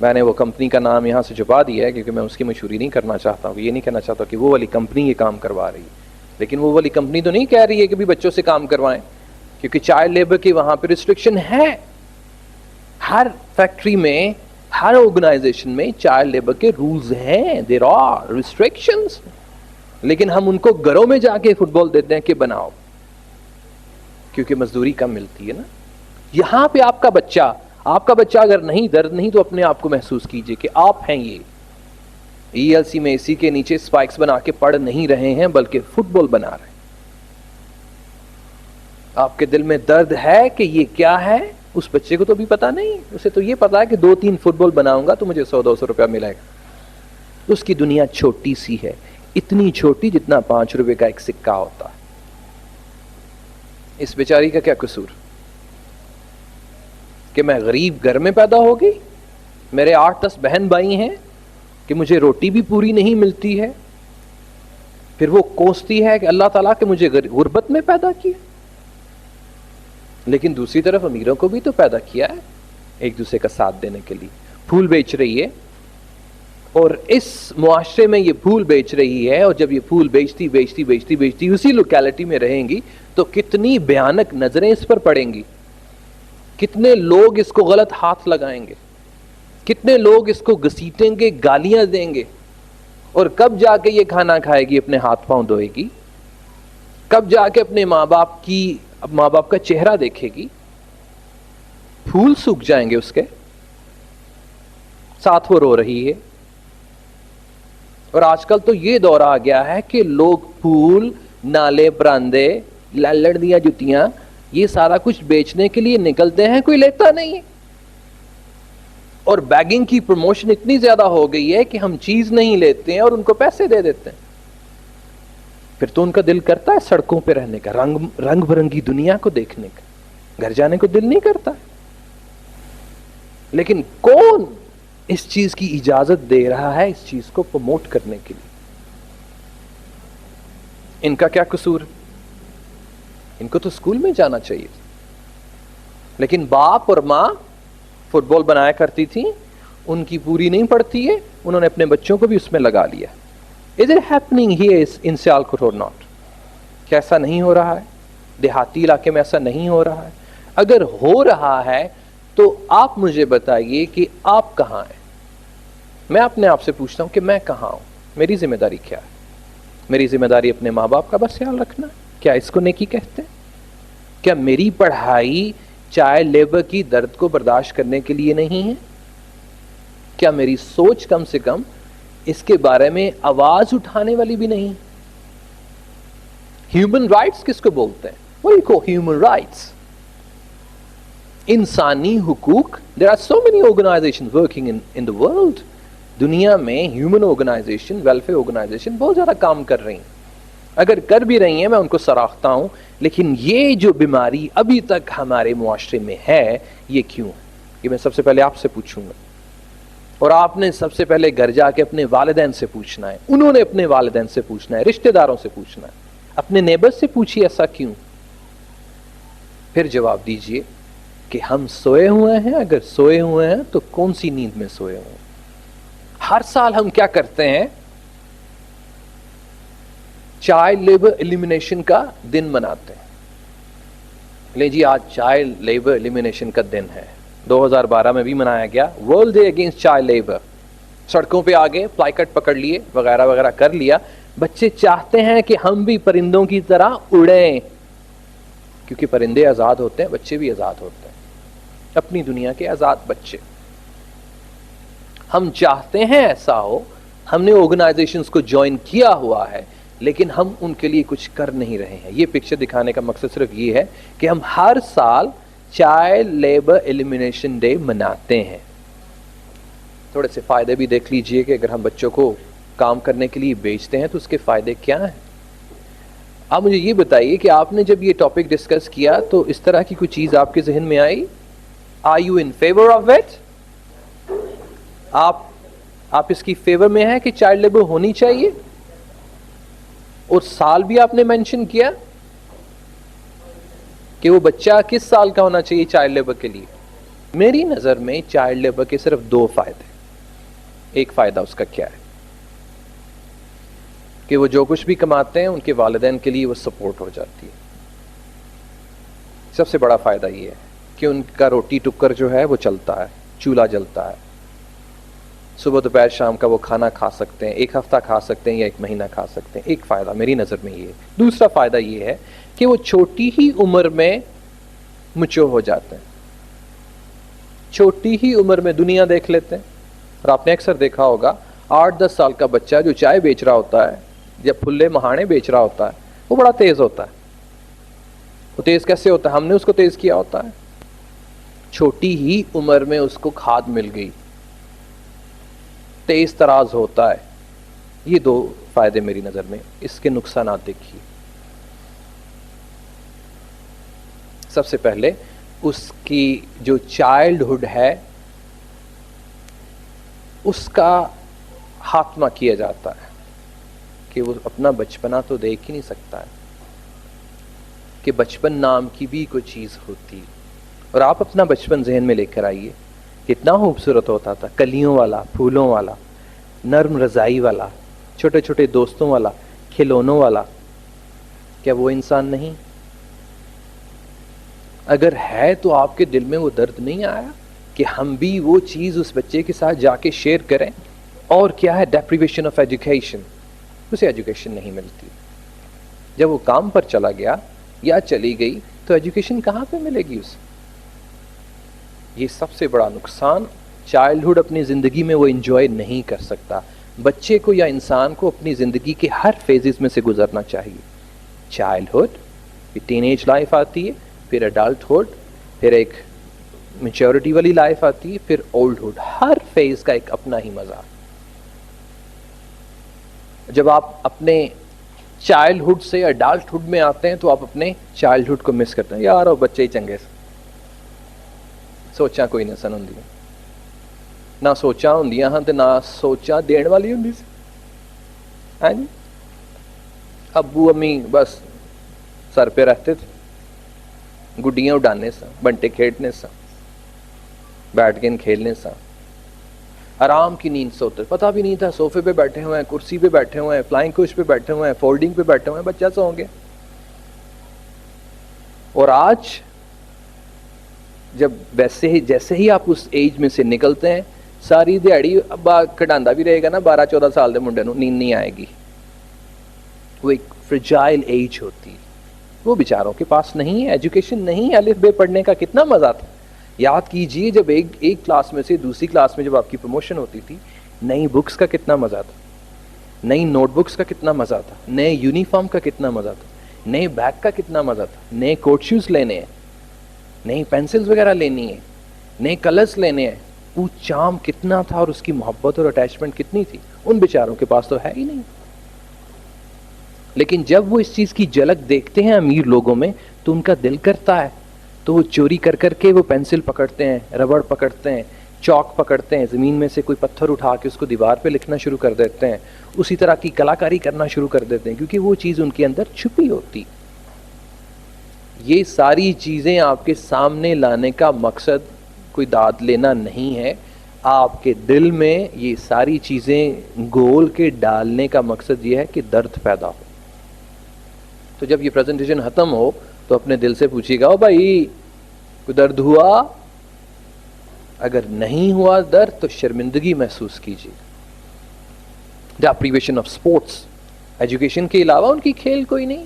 میں نے وہ کمپنی کا نام یہاں سے چھپا دیا ہے کیونکہ میں اس کی مشہوری نہیں کرنا چاہتا ہوں. یہ نہیں کہنا چاہتا کہ وہ والی کمپنی یہ کام کروا رہی ہے, لیکن وہ والی کمپنی تو نہیں کہہ رہی ہے کہ بھی بچوں سے کام کروائیں, کیونکہ چائلڈ لیبر کی وہاں پہ ریسٹرکشن ہے. ہر فیکٹری میں, ہر آرگنائزیشن میں چائلڈ لیبر کے رولز ہیں. There are restrictions. لیکن ہم ان کو گھروں میں جا کے فٹ بال دیتے ہیں کہ بناؤ, کیونکہ مزدوری کم ملتی ہے نا. یہاں پہ آپ کا بچہ اگر نہیں درد نہیں تو اپنے آپ کو محسوس کیجئے کہ آپ ہیں یہ ELC میں اسی کے نیچے سپائکس بنا کے پڑھ نہیں رہے ہیں بلکہ فٹ بال بنا رہے ہیں. آپ کے دل میں درد ہے کہ یہ کیا ہے. اس بچے کو تو بھی پتا نہیں, اسے تو یہ پتا ہے کہ 2-3 فٹ بال بناؤں گا تو مجھے 100-200 روپیہ ملے گا. اس کی دنیا چھوٹی سی ہے, اتنی چھوٹی جتنا 5 روپے کا ایک سکہ ہوتا ہے. اس بیچاری کا کیا قصور کہ میں غریب گھر میں پیدا ہوگی, میرے 8-10 بہن بھائی ہیں کہ مجھے روٹی بھی پوری نہیں ملتی ہے. پھر وہ کوستی ہے کہ اللہ تعالیٰ کہ مجھے غربت میں پیدا کیا. لیکن دوسری طرف امیروں کو بھی تو پیدا کیا ہے ایک دوسرے کا ساتھ دینے کے لیے. پھول بیچ رہی ہے اور اس معاشرے میں یہ پھول بیچ رہی ہے, اور جب یہ پھول بیچتی اسی لوکیلٹی میں رہیں گی تو کتنی بھیانک نظریں اس پر پڑیں گی, کتنے لوگ اس کو غلط ہاتھ لگائیں گے, کتنے لوگ اس کو گھسیٹیں گے, گالیاں دیں گے. اور کب جا کے یہ کھانا کھائے گی, اپنے ہاتھ پاؤں دھوئے گی, کب جا کے اپنے ماں باپ کا چہرہ دیکھے گی. پھول سوکھ جائیں گے اس کے ساتھ, وہ رو رہی ہے. اور آج کل تو یہ دور آ گیا ہے کہ لوگ پھول, نالے, پراندے, لڑیاں, جوتیاں, یہ سارا کچھ بیچنے کے لیے نکلتے ہیں, کوئی لیتا نہیں ہے. اور بیگنگ کی پروموشن اتنی زیادہ ہو گئی ہے کہ ہم چیز نہیں لیتے ہیں اور ان کو پیسے دے دیتے ہیں. پھر تو ان کا دل کرتا ہے سڑکوں پہ رہنے کا, رنگ برنگی دنیا کو دیکھنے کا, گھر جانے کو دل نہیں کرتا. لیکن کون اس چیز کی اجازت دے رہا ہے اس چیز کو پروموٹ کرنے کے لیے؟ ان کا کیا قصور؟ ان کو تو اسکول میں جانا چاہیے. لیکن باپ اور ماں فٹ بال بنایا کرتی تھی, ان کی پوری نہیں پڑتی ہے, انہوں نے اپنے بچوں کو بھی اس میں لگا لیا. Is it happening here in Sialkot or not? کیا ایسا نہیں ہو رہا ہے؟ دیہاتی علاقے میں ایسا نہیں ہو رہا ہے؟ اگر ہو رہا ہے تو آپ مجھے بتائیے کہ آپ کہاں ہیں. میں اپنے آپ سے پوچھتا ہوں کہ میں کہاں ہوں, میری ذمہ داری کیا ہے؟ میری ذمہ داری اپنے ماں باپ کا بس خیال رکھنا. کیا اس کو نیکی کہتے ہیں؟ کیا میری پڑھائی چائلڈ لیبر کی درد کو برداشت کرنے کے لیے نہیں ہے؟ کیا میری سوچ کم سے کم اس کے بارے میں آواز اٹھانے والی بھی نہیں؟ ہیومن رائٹس کس کو بولتے ہیں؟ وہ کو ہیومن رائٹس. انسانی حقوق. There are so many organizations working in the world. دنیا میں ہیومن آرگنائزیشن, ویلفیئر آرگنائزیشن بہت زیادہ کام کر رہی ہیں. اگر کر بھی رہی ہیں میں ان کو سراہتا ہوں, لیکن یہ جو بیماری ابھی تک ہمارے معاشرے میں ہے, یہ کیوں ہے؟ یہ میں سب سے پہلے آپ سے پوچھوں گا, اور آپ نے سب سے پہلے گھر جا کے اپنے والدین سے پوچھنا ہے, انہوں نے اپنے والدین سے پوچھنا ہے, رشتہ داروں سے پوچھنا ہے, اپنے نیبر سے پوچھیے ایسا کیوں. پھر جواب دیجئے کہ ہم سوئے ہوئے ہیں. اگر سوئے ہوئے ہیں تو کون سی نیند میں سوئے ہوئے ہیں؟ ہر سال ہم کیا کرتے ہیں؟ چائلڈ لیبر ایلیمینیشن کا دن مناتے ہیں. لیں جی, آج چائلڈ لیبر ایلیمینیشن کا دن ہے. 2012 میں بھی منایا گیا world day against child labour. سڑکوں پہ آگے پلائی کٹ پکڑ لیے, وغیرہ وغیرہ کر لیا. بچے چاہتے ہیں کہ ہم بھی پرندوں کی طرح اڑیں, کیونکہ پرندے آزاد ہوتے ہیں, بچے بھی آزاد ہوتے ہیں, اپنی دنیا کے آزاد بچے. ہم چاہتے ہیں ایسا ہو, ہم نے آرگنائزیشنز کو جوائن کیا ہوا ہے, لیکن ہم ان کے لیے کچھ کر نہیں رہے ہیں. یہ پکچر دکھانے کا مقصد صرف یہ ہے کہ ہم ہر سال چائلڈ لیبر ایلیمینیشن ڈے مناتے ہیں. تھوڑے سے فائدے بھی دیکھ لیجئے کہ اگر ہم بچوں کو کام کرنے کے لیے بیچتے ہیں تو اس کے فائدے کیا ہیں. آپ مجھے یہ بتائیے کہ آپ نے جب یہ ٹاپک ڈسکس کیا تو اس طرح کی کوئی چیز آپ کے ذہن میں آئی؟ Are you in favour of it? آپ اس کی فیور میں ہیں کہ چائلڈ لیبر ہونی چاہیے؟ اور سال بھی آپ نے مینشن کیا کہ وہ بچہ کس سال کا ہونا چاہیے چائلڈ لیبر کے لیے. میری نظر میں چائلڈ لیبر کے صرف 2 فائدے. ایک فائدہ اس کا کیا ہے کہ وہ جو کچھ بھی کماتے ہیں ان کے والدین کے لیے وہ سپورٹ ہو جاتی ہے. سب سے بڑا فائدہ یہ ہے کہ ان کا روٹی ٹکر جو ہے وہ چلتا ہے, چولہا جلتا ہے, صبح دوپہر شام کا وہ کھانا کھا سکتے ہیں, 1 ہفتہ کھا سکتے ہیں یا 1 مہینہ کھا سکتے ہیں. ایک فائدہ میری نظر میں یہ ہے. دوسرا فائدہ یہ ہے کہ وہ چھوٹی ہی عمر میں میچور ہو جاتے ہیں, چھوٹی ہی عمر میں دنیا دیکھ لیتے ہیں. اور آپ نے اکثر دیکھا ہوگا 8-10 سال کا بچہ جو چائے بیچ رہا ہوتا ہے یا پھلے مہانے بیچ رہا ہوتا ہے وہ بڑا تیز ہوتا ہے. وہ تیز کیسے ہوتا ہے؟ ہم نے اس کو تیز کیا ہوتا ہے. چھوٹی ہی عمر میں اس کو کھاد مل گئی, تیز تراز ہوتا ہے. یہ 2 فائدے میری نظر میں. اس کے نقصانات دیکھیے. سب سے پہلے اس کی جو چائلڈ ہوڈ ہے اس کا خاتمہ کیا جاتا ہے کہ وہ اپنا بچپنا تو دیکھ ہی نہیں سکتا ہے کہ بچپن نام کی بھی کوئی چیز ہوتی. اور آپ اپنا بچپن ذہن میں لے کر آئیے, کتنا خوبصورت ہوتا تھا, کلیوں والا, پھولوں والا, نرم رضائی والا, چھوٹے چھوٹے دوستوں والا, کھلونوں والا. کیا وہ انسان نہیں؟ اگر ہے تو آپ کے دل میں وہ درد نہیں آیا کہ ہم بھی وہ چیز اس بچے کے ساتھ جا کے شیئر کریں؟ اور کیا ہے ڈیپریویشن آف ایجوکیشن, اسے ایجوکیشن نہیں ملتی. جب وہ کام پر چلا گیا یا چلی گئی تو ایجوکیشن کہاں پہ ملے گی اسے؟ یہ سب سے بڑا نقصان. چائلڈہڈ اپنی زندگی میں وہ انجوائے نہیں کر سکتا. بچے کو یا انسان کو اپنی زندگی کے ہر فیزز میں سے گزرنا چاہیے. چائلڈہڈ, پھر ٹین ایج لائف آتی ہے, پھر ایڈلٹہڈ, پھر ایک میچورٹی والی لائف آتی ہے, پھر اولڈہڈ. ہر فیز کا ایک اپنا ہی مزہ. جب آپ اپنے چائلڈہڈ سے ایڈلٹہڈ میں آتے ہیں تو آپ اپنے چائلڈہڈ کو مس کرتے ہیں. یار وہ بچے ہی چنگے سے سوچاں کوئی نہ سن ہوندی, نہ سوچاں ہوندیاں ہاں تے نہ سوچاں دین والی ہوندی سی. ہاں جی, ابو امی بس سر پہ رہتے تھے, گڈیاں اڈانے سا, بنٹے کھیڈنے سا, بیٹھ گیم کھیلنے سا, آرام کی نیند سوتے, پتہ بھی نہیں تھا صوفے پہ بیٹھے ہوئے ہیں, کرسی پہ بیٹھے ہوئے ہیں, فلائنگ کوچ پہ بیٹھے ہوئے ہیں, فولڈنگ پہ بیٹھے ہوئے ہیں, بچہ سو گے. اور آج جب جیسے ہی آپ اس ایج میں سے نکلتے ہیں, ساری دیہڑی ابا کھڈاندا بھی رہے گا نا 12-14 سال دے منڈے نو, نیند نہیں آئے گی. وہ ایک فرجائل ایج ہوتی ہے. وہ بیچاروں کے پاس نہیں ہے, ایجوکیشن نہیں ہے. الف بے پڑھنے کا کتنا مزہ تھا. یاد کیجئے جب ایک کلاس میں سے دوسری کلاس میں جب آپ کی پروموشن ہوتی تھی, نئی بکس کا کتنا مزہ تھا, نئی نوٹ بکس کا کتنا مزہ تھا, نئے یونیفارم کا کتنا مزہ تھا, نئے بیگ کا کتنا مزہ تھا, نئے کوٹ شوز لینے ہیں, نئی پینسلز وغیرہ لینی ہے, نئے کلرز لینے ہیں. وہ چارم کتنا تھا اور اس کی محبت اور اٹیچمنٹ کتنی تھی, ان بیچاروں کے پاس تو ہے ہی نہیں. لیکن جب وہ اس چیز کی جھلک دیکھتے ہیں امیر لوگوں میں تو ان کا دل کرتا ہے, تو وہ چوری کر کر کے وہ پینسل پکڑتے ہیں, ربڑ پکڑتے ہیں, چاک پکڑتے ہیں, زمین میں سے کوئی پتھر اٹھا کے اس کو دیوار پہ لکھنا شروع کر دیتے ہیں, اسی طرح کی کلاکاری کرنا شروع کر دیتے ہیں, کیونکہ وہ چیز ان کے اندر چھپی ہوتی. یہ ساری چیزیں آپ کے سامنے لانے کا مقصد کوئی داد لینا نہیں ہے, آپ کے دل میں یہ ساری چیزیں گول کے ڈالنے کا مقصد یہ ہے کہ درد پیدا ہو. تو جب یہ پریزنٹیشن ختم ہو تو اپنے دل سے پوچھیے گا, او بھائی کوئی درد ہوا؟ اگر نہیں ہوا درد تو شرمندگی محسوس کیجیے. ڈیپریویشن آف سپورٹس, ایجوکیشن کے علاوہ ان کی کھیل کوئی نہیں.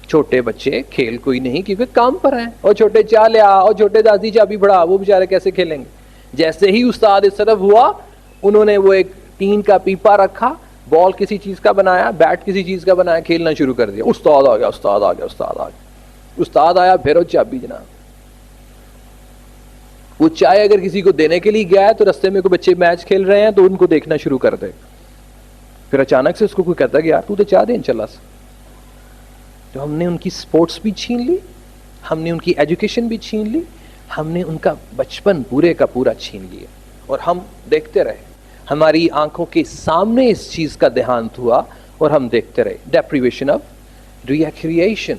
چھوٹے بچے کھیل کوئی نہیں کیونکہ کام پر ہیں, اور چھوٹے چا لیا, اور چھوٹے دادی چابی بڑھا, وہ بیچارے کیسے کھیلیں گے؟ جیسے ہی استاد اس طرف ہوا, انہوں نے وہ ایک ٹین کا پیپا رکھا, بال کسی چیز کا بنایا, بیٹ کسی چیز کا بنایا, کھیلنا شروع کر دیا. استاد آ گیا, استاد آ گیا, استاد آ گیا, استاد آیا, پھر وہ چابی جناب. وہ چائے اگر کسی کو دینے کے لیے گیا ہے تو رستے میں کوئی بچے میچ کھیل رہے ہیں تو ان کو دیکھنا شروع کر دے, پھر اچانک سے اس کو کوئی کہتا ہے کہ یار تو تو چاہ دے انشاءاللہ سے. تو ہم نے ان کی سپورٹس بھی چھین لی, ہم نے ان کی ایجوکیشن بھی چھین لی, ہم نے ان کا بچپن پورے کا پورا چھین لیا, اور ہم دیکھتے رہے. ہماری آنکھوں کے سامنے اس چیز کا دیہانت ہوا اور ہم دیکھتے رہے. ڈیپریویشن آف ریکریشن,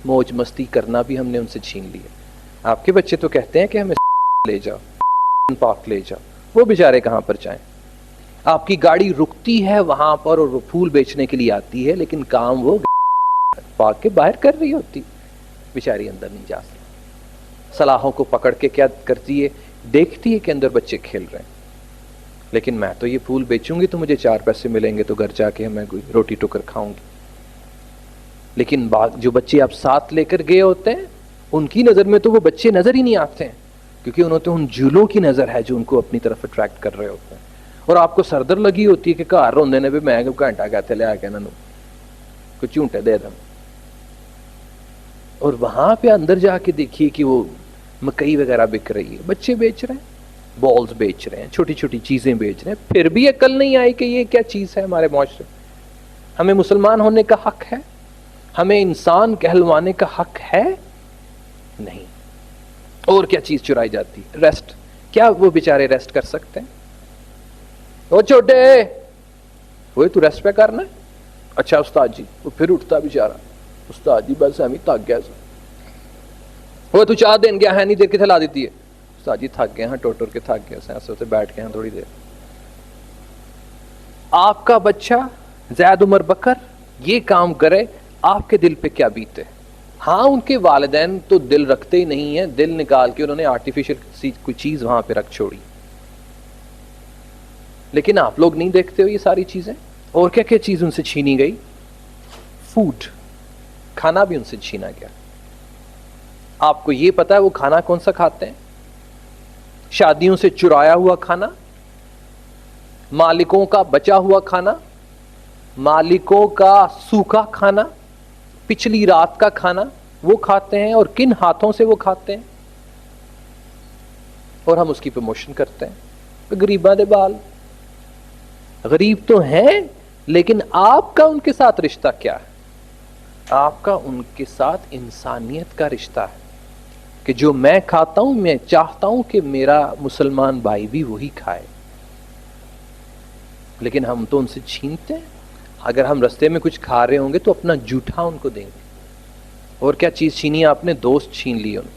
موج مستی کرنا بھی ہم نے ان سے چھین لیا. آپ کے بچے تو کہتے ہیں کہ ہمیں لے جاؤ, پارک لے جاؤ, وہ بیچارے کہاں پر جائیں؟ آپ کی گاڑی رکتی ہے وہاں پر اور وہ پھول بیچنے کے لیے آتی ہے, لیکن کام وہ پارک کے باہر کر رہی ہوتی, بیچاری اندر نہیں جا سکتی. صلاحوں کو پکڑ کے کیا کرتی ہے, دیکھتی ہے کہ اندر بچے کھیل رہے ہیں, لیکن میں تو یہ پھول بیچوں گی تو مجھے 4 پیسے ملیں گے, تو گھر جا کے میں کوئی روٹی ٹکر کھاؤں گی. لیکن جو بچے آپ ساتھ لے کر گئے ہوتے ہیں ان کی نظر میں تو وہ بچے نظر ہی نہیں آتے ہیں, کیونکہ انہوں تو ان جھولوں کی نظر ہے جو ان کو اپنی طرف اٹریکٹ کر رہے ہوتے ہیں. اور آپ کو سردر لگی ہوتی ہے کہ گھر روندے نے بھی میں گھنٹہ کہتے لے آ کے انہوں کچھ چونٹے دے دیں, اور وہاں پہ اندر جا کے دیکھیے کہ وہ مکئی وغیرہ بک رہی ہے, بچے بیچ رہے ہیں, بالز بیچ رہے ہیں, چھوٹی چھوٹی چیزیں بیچ رہے ہیں, پھر بھی عقل نہیں آئی کہ یہ کیا چیز ہے ہمارے معاشرے. ہمیں مسلمان ہونے کا حق ہے, ہمیں انسان کہلوانے کا حق ہے نہیں. اور کیا چیز چرائی جاتی ہے؟ ریسٹ. کیا وہ بیچارے ریسٹ کر سکتے ہیں؟ وہ چھوٹے وہ تو ریسٹ پہ کرنا ہے. اچھا استاد جی, وہ پھر اٹھتا بیچارہ, استاد جی بس ہم ہی تھک گیا, وہ تو چاہ دین گیا ہے نہیں دیر کے تھلا دیتی ہے, استاد جی تھک گئے ہیں, ٹوٹر کے تھک گئے, ایسے ہوتے بیٹھ کے ہیں تھوڑی دیر. آپ کا بچہ زید عمر بکر یہ کام کرے, آپ کے دل پہ کیا بیتے؟ ہاں ان کے والدین تو دل رکھتے ہی نہیں ہیں, دل نکال کے انہوں نے آرٹیفیشل کوئی چیز وہاں پہ رکھ چھوڑی, لیکن آپ لوگ نہیں دیکھتے ہو یہ ساری چیزیں. اور کیا کیا چیز ان سے چھینی گئی؟ فوڈ, کھانا بھی ان سے چھینا گیا. آپ کو یہ پتا ہے وہ کھانا کون سا کھاتے ہیں؟ شادیوں سے چرایا ہوا کھانا, مالکوں کا بچا ہوا کھانا, مالکوں کا سوکھا کھانا, پچھلی رات کا کھانا وہ کھاتے ہیں. اور کن ہاتھوں سے وہ کھاتے ہیں, اور ہم اس کی پروموشن کرتے ہیں. غریباں دے بال, غریب تو ہیں لیکن آپ کا ان کے ساتھ رشتہ کیا ہے؟ آپ کا ان کے ساتھ انسانیت کا رشتہ ہے کہ جو میں کھاتا ہوں میں چاہتا ہوں کہ میرا مسلمان بھائی بھی وہی کھائے, لیکن ہم تو ان سے چھینتے ہیں. اگر ہم رستے میں کچھ کھا رہے ہوں گے تو اپنا جھوٹا ان کو دیں گے. اور کیا چیز چھینی ہے آپ نے؟ دوست چھین لیے ان.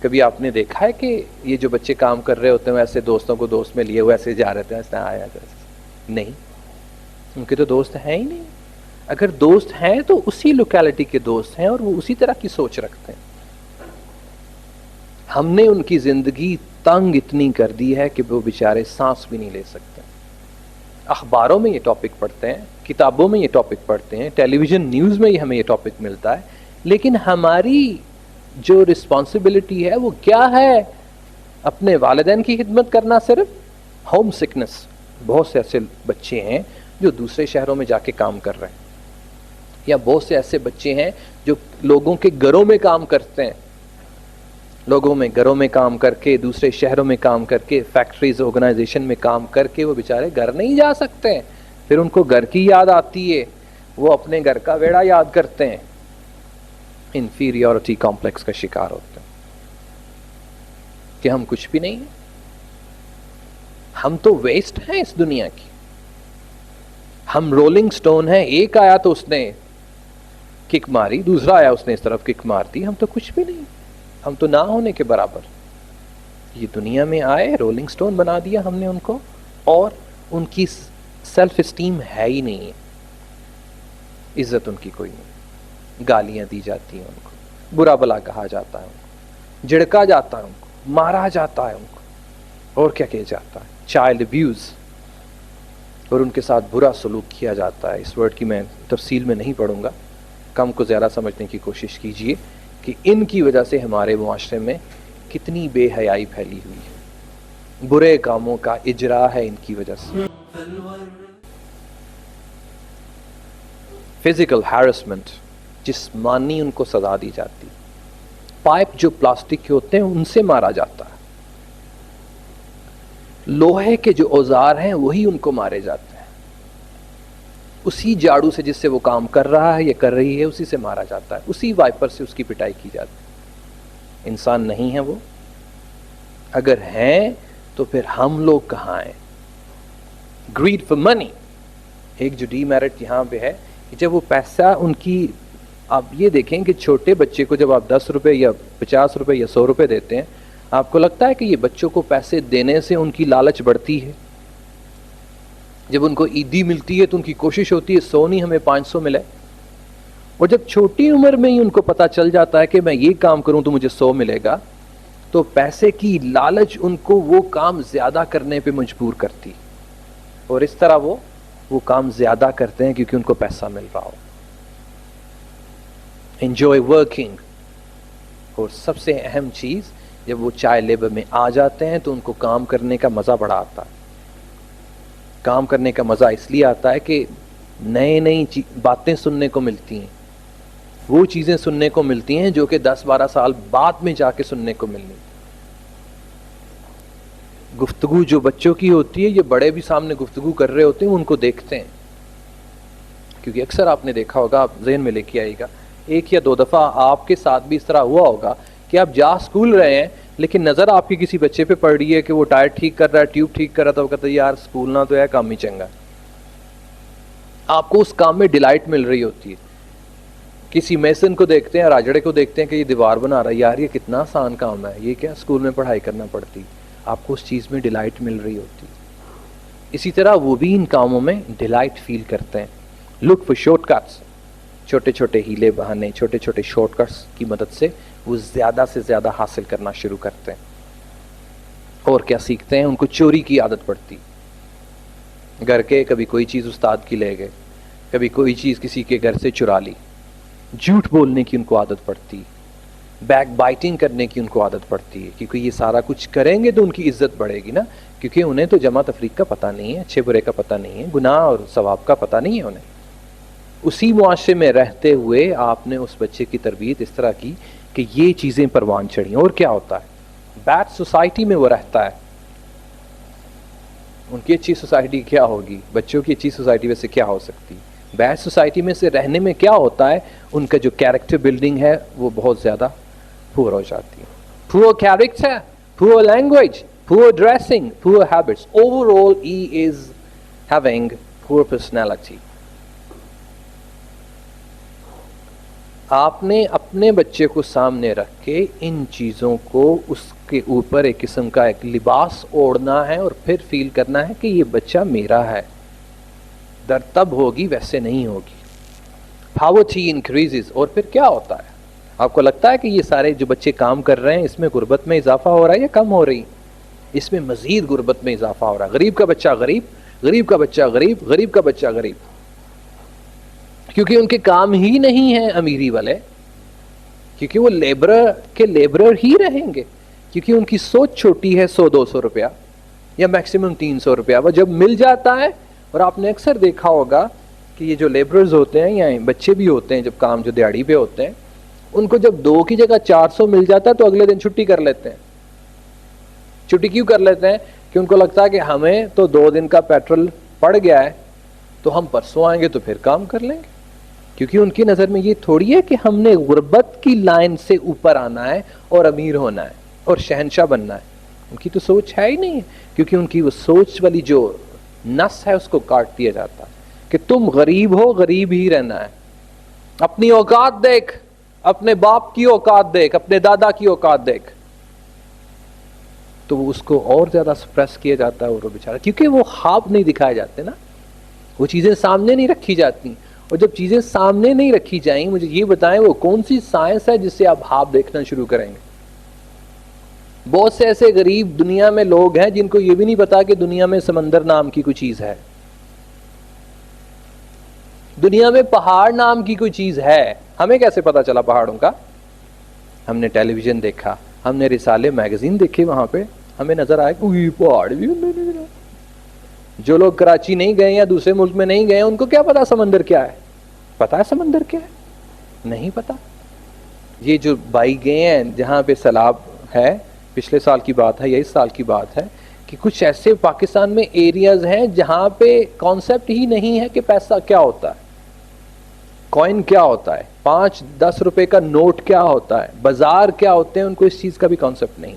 کبھی آپ نے دیکھا ہے کہ یہ جو بچے کام کر رہے ہوتے ہیں ایسے دوستوں کو دوست میں لیے ہوئے ایسے جا رہے تھے, ایسے آیا نہیں, ان کے تو دوست ہیں ہی نہیں. اگر دوست ہیں تو اسی لوکیلٹی کے دوست ہیں اور وہ اسی طرح کی سوچ رکھتے ہیں. ہم نے ان کی زندگی تنگ اتنی کر دی ہے کہ وہ بیچارے سانس بھی نہیں لے سکتے. اخباروں میں یہ ٹاپک پڑھتے ہیں, کتابوں میں یہ ٹاپک پڑھتے ہیں, ٹیلی ویژن نیوز میں ہمیں یہ ٹاپک ملتا ہے, لیکن ہماری جو رسپانسبلٹی ہے وہ کیا ہے؟ اپنے والدین کی خدمت کرنا صرف. ہوم سکنس, بہت سے ایسے بچے ہیں جو دوسرے شہروں میں جا کے کام کر رہے ہیں, یا بہت سے ایسے بچے ہیں جو لوگوں کے گھروں میں کام کرتے ہیں, لوگوں میں گھروں میں کام کر کے, دوسرے شہروں میں کام کر کے, فیکٹریز آرگنائزیشن میں کام کر کے وہ بیچارے گھر نہیں جا سکتے ہیں, پھر ان کو گھر کی یاد آتی ہے, وہ اپنے گھر کا ویڑا یاد کرتے ہیں, انفیریورٹی کمپلیکس کا شکار ہوتے ہیں کہ ہم کچھ بھی نہیں ہیں, ہم تو ویسٹ ہیں اس دنیا کی, ہم رولنگ سٹون ہیں, ایک آیا تو اس نے کک ماری, دوسرا آیا اس نے اس طرف کک مار دی, ہم تو کچھ بھی نہیں, ہم تو نہ ہونے کے برابر. یہ دنیا میں آئے, رولنگ سٹون بنا دیا ہم نے ان کو, اور ان کی سیلف اسٹیم ہے ہی نہیں ہے, عزت ان کی کوئی نہیں, گالیاں دی جاتی ہیں ان کو, برا بلا کہا جاتا ہے ان کو, جھڑکا جاتا ہے ان کو, مارا جاتا ہے ان کو, اور کیا کیا جاتا ہے, چائلڈ ابیوز, اور ان کے ساتھ برا سلوک کیا جاتا ہے. اس ورڈ کی میں تفصیل میں نہیں پڑھوں گا, کم کو زیادہ سمجھنے کی کوشش کیجئے کہ ان کی وجہ سے ہمارے معاشرے میں کتنی بے حیائی پھیلی ہوئی ہے, برے کاموں کا اجرا ہے ان کی وجہ سے. فزیکل ہیرسمنٹ, جسمانی ان کو سزا دی جاتی, پائپ جو پلاسٹک کے ہوتے ہیں ان سے مارا جاتا ہے, لوہے کے جو اوزار ہیں وہی ان کو مارے جاتے ہیں, اسی جھاڑو سے جس سے وہ کام کر رہا ہے یا کر رہی ہے اسی سے مارا جاتا ہے, اسی وائپر سے اس کی پٹائی کی جاتی ہے. انسان نہیں ہے وہ, اگر ہیں تو پھر ہم لوگ کہاں ہیں؟ Greed for money. ایک جو ڈی میرٹ یہاں پہ ہے کہ جب وہ پیسہ ان کی, آپ یہ دیکھیں کہ چھوٹے بچے کو جب آپ 10 روپے یا 50 روپے یا 100 روپے دیتے ہیں, آپ کو لگتا ہے کہ یہ بچوں کو پیسے دینے سے ان کی لالچ بڑھتی ہے؟ جب ان کو عیدی ملتی ہے تو ان کی کوشش ہوتی ہے 100 نہیں ہمیں 500 ملے, اور جب چھوٹی عمر میں ہی ان کو پتا چل جاتا ہے کہ میں یہ کام کروں تو مجھے 100 ملے گا, تو پیسے کی لالچ ان کو وہ کام زیادہ کرنے پہ مجبور کرتی, اور اس طرح وہ کام زیادہ کرتے ہیں کیونکہ ان کو پیسہ مل رہا ہو. Enjoy working. اور سب سے اہم چیز, جب وہ چائلڈ لیبر میں آ جاتے ہیں تو ان کو کام کرنے کا مزہ بڑا آتا ہے. کام کرنے کا مزہ اس لیے آتا ہے کہ نئی باتیں سننے کو ملتی ہیں, وہ چیزیں سننے کو ملتی ہیں جو کہ 10-12 سال بعد میں جا کے سننے کو ملنی. گفتگو جو بچوں کی ہوتی ہے, یہ بڑے بھی سامنے گفتگو کر رہے ہوتے ہیں, ان کو دیکھتے ہیں, کیونکہ اکثر آپ نے دیکھا ہوگا, آپ ذہن میں لے کے آئیے گا, 1 یا 2 دفعہ آپ کے ساتھ بھی اس طرح ہوا ہوگا کہ آپ جا اسکول رہے ہیں لیکن نظر آپ کی کسی بچے پہ پڑ رہی ہے کہ وہ ٹائر ٹھیک کر رہا ہے, ٹیوب ٹھیک کر رہا تھا, وہ کہتا ہے یار اسکول نہ تو ہے, کام ہی چنگا. آپ کو اس کام میں ڈیلائٹ مل رہی ہوتی ہے. کسی میسن کو دیکھتے ہیں, راجڑے کو دیکھتے ہیں کہ یہ دیوار بنا رہا ہے, یار یہ کتنا آسان کام ہے, یہ کیا اسکول میں پڑھائی کرنا پڑتی, آپ کو اس چیز میں ڈیلائٹ مل رہی ہوتی. اسی طرح وہ بھی ان کاموں میں ڈیلائٹ فیل کرتے ہیں. لک فار شارٹ کٹس, چھوٹے چھوٹے ہیلے بہانے, چھوٹے چھوٹے شارٹ کٹس کی مدد سے وہ زیادہ سے زیادہ حاصل کرنا شروع کرتے ہیں. اور کیا سیکھتے ہیں, ان کو چوری کی عادت پڑتی. گھر کے کبھی کوئی چیز استاد کی لے گئے, کبھی کوئی چیز کسی کے گھر سے چرا لی. جھوٹ بولنے کی ان کو عادت پڑتی, بیک بائٹنگ کرنے کی ان کو عادت پڑتی ہے, کیونکہ یہ سارا کچھ کریں گے تو ان کی عزت بڑھے گی نا, کیونکہ انہیں تو جمع تفریق کا پتہ نہیں ہے, اچھے برے کا پتہ نہیں ہے, گناہ اور ثواب کا پتہ نہیں ہے انہیں. اسی معاشرے میں رہتے ہوئے آپ نے اس بچے کی تربیت اس طرح کی کہ یہ چیزیں پروان چڑھیں. اور کیا ہوتا ہے, بیڈ سوسائٹی میں وہ رہتا ہے. ان کی اچھی سوسائٹی کیا ہوگی, بچوں کی اچھی سوسائٹی ویسے کیا ہو سکتی. بیڈ سوسائٹی میں سے رہنے میں کیا ہوتا ہے, ان کا جو کیریکٹر بلڈنگ ہے وہ بہت زیادہ پور ہو جاتی ہے. پور کیریکٹر, پور لینگویج, پور ڈریسنگ, پور habits, over all he is having پور پرسنالٹی. آپ نے اپنے بچے کو سامنے رکھ کے ان چیزوں کو اس کے اوپر ایک قسم کا ایک لباس اوڑھنا ہے, اور پھر فیل کرنا ہے کہ یہ بچہ میرا ہے. در تب ہوگی, ویسے نہیں ہوگی. Poverty increases. اور پھر کیا ہوتا ہے, آپ کو لگتا ہے کہ یہ سارے جو بچے کام کر رہے ہیں اس میں غربت میں اضافہ ہو رہا ہے یا کم ہو رہی؟ اس میں مزید غربت میں اضافہ ہو رہا ہے. غریب کا بچہ غریب, غریب کا بچہ غریب, غریب کا بچہ غریب, کیونکہ ان کے کام ہی نہیں ہیں امیری والے, کیونکہ وہ لیبرر ہی رہیں گے, کیونکہ ان کی سوچ چھوٹی ہے. 100-200 روپیہ یا میکسیمم 300 روپیہ وہ جب مل جاتا ہے. اور آپ نے اکثر دیکھا ہوگا کہ یہ جو لیبررز ہوتے ہیں یا بچے بھی ہوتے ہیں جب کام جو دیہڑی پہ ہوتے ہیں, ان کو جب 2 کی جگہ 400 مل جاتا ہے تو اگلے دن چھٹی کر لیتے ہیں. چھٹی کیوں کر لیتے ہیں؟ کہ ان کو لگتا ہے کہ ہمیں تو 2 دن کا پیٹرول پڑ گیا ہے, تو ہم پرسوں آئیں گے تو پھر کام کر لیں گے. کیونکہ ان کی نظر میں یہ تھوڑی ہے کہ ہم نے غربت کی لائن سے اوپر آنا ہے اور امیر ہونا ہے اور شہنشاہ بننا ہے. ان کی تو سوچ ہے ہی نہیں ہے, کیونکہ ان کی وہ سوچ والی جو نس ہے اس کو کاٹ دیا جاتا ہے کہ تم غریب ہو, غریب ہی رہنا ہے. اپنی اوقات دیکھ, اپنے باپ کی اوقات دیکھ, اپنے دادا کی اوقات دیکھ. تو اس کو اور زیادہ سپریس کیا جاتا ہے, اور وہ بیچارہ, کیونکہ وہ خواب نہیں دکھائے جاتے نا, وہ چیزیں سامنے نہیں رکھی جاتی. اور جب چیزیں سامنے نہیں رکھی جائیں, مجھے یہ بتائیں وہ کون سی سائنس ہے جس سے آپ خواب دیکھنا شروع کریں گے؟ بہت سے ایسے غریب دنیا میں لوگ ہیں جن کو یہ بھی نہیں پتا کہ دنیا میں سمندر نام کی کوئی چیز ہے, دنیا میں پہاڑ نام کی کوئی چیز ہے. ہمیں کیسے پتا چلا پہاڑوں کا؟ ہم نے ٹیلی ویژن دیکھا, ہم نے رسالے میگزین دیکھے, وہاں پہ ہمیں نظر آیا کہ پہاڑ بھی. جو لوگ کراچی نہیں گئے یا دوسرے ملک میں نہیں گئے ان کو کیا پتا سمندر کیا ہے؟ پتا ہے سمندر کیا ہے؟ نہیں پتا. یہ جو بھائی گئے ہیں جہاں پہ سیلاب ہے, پچھلے سال کی بات ہے یا اس سال کی بات ہے, کہ کچھ ایسے پاکستان میں ایریاز ہیں جہاں پہ کانسیپٹ ہی نہیں ہے کہ پیسہ کیا ہوتا ہے, کوائن کیا ہوتا ہے, 5-10 روپے کا نوٹ کیا ہوتا ہے, بازار کیا ہوتے ہیں, ان کو اس چیز کا بھی کانسیپٹ نہیں.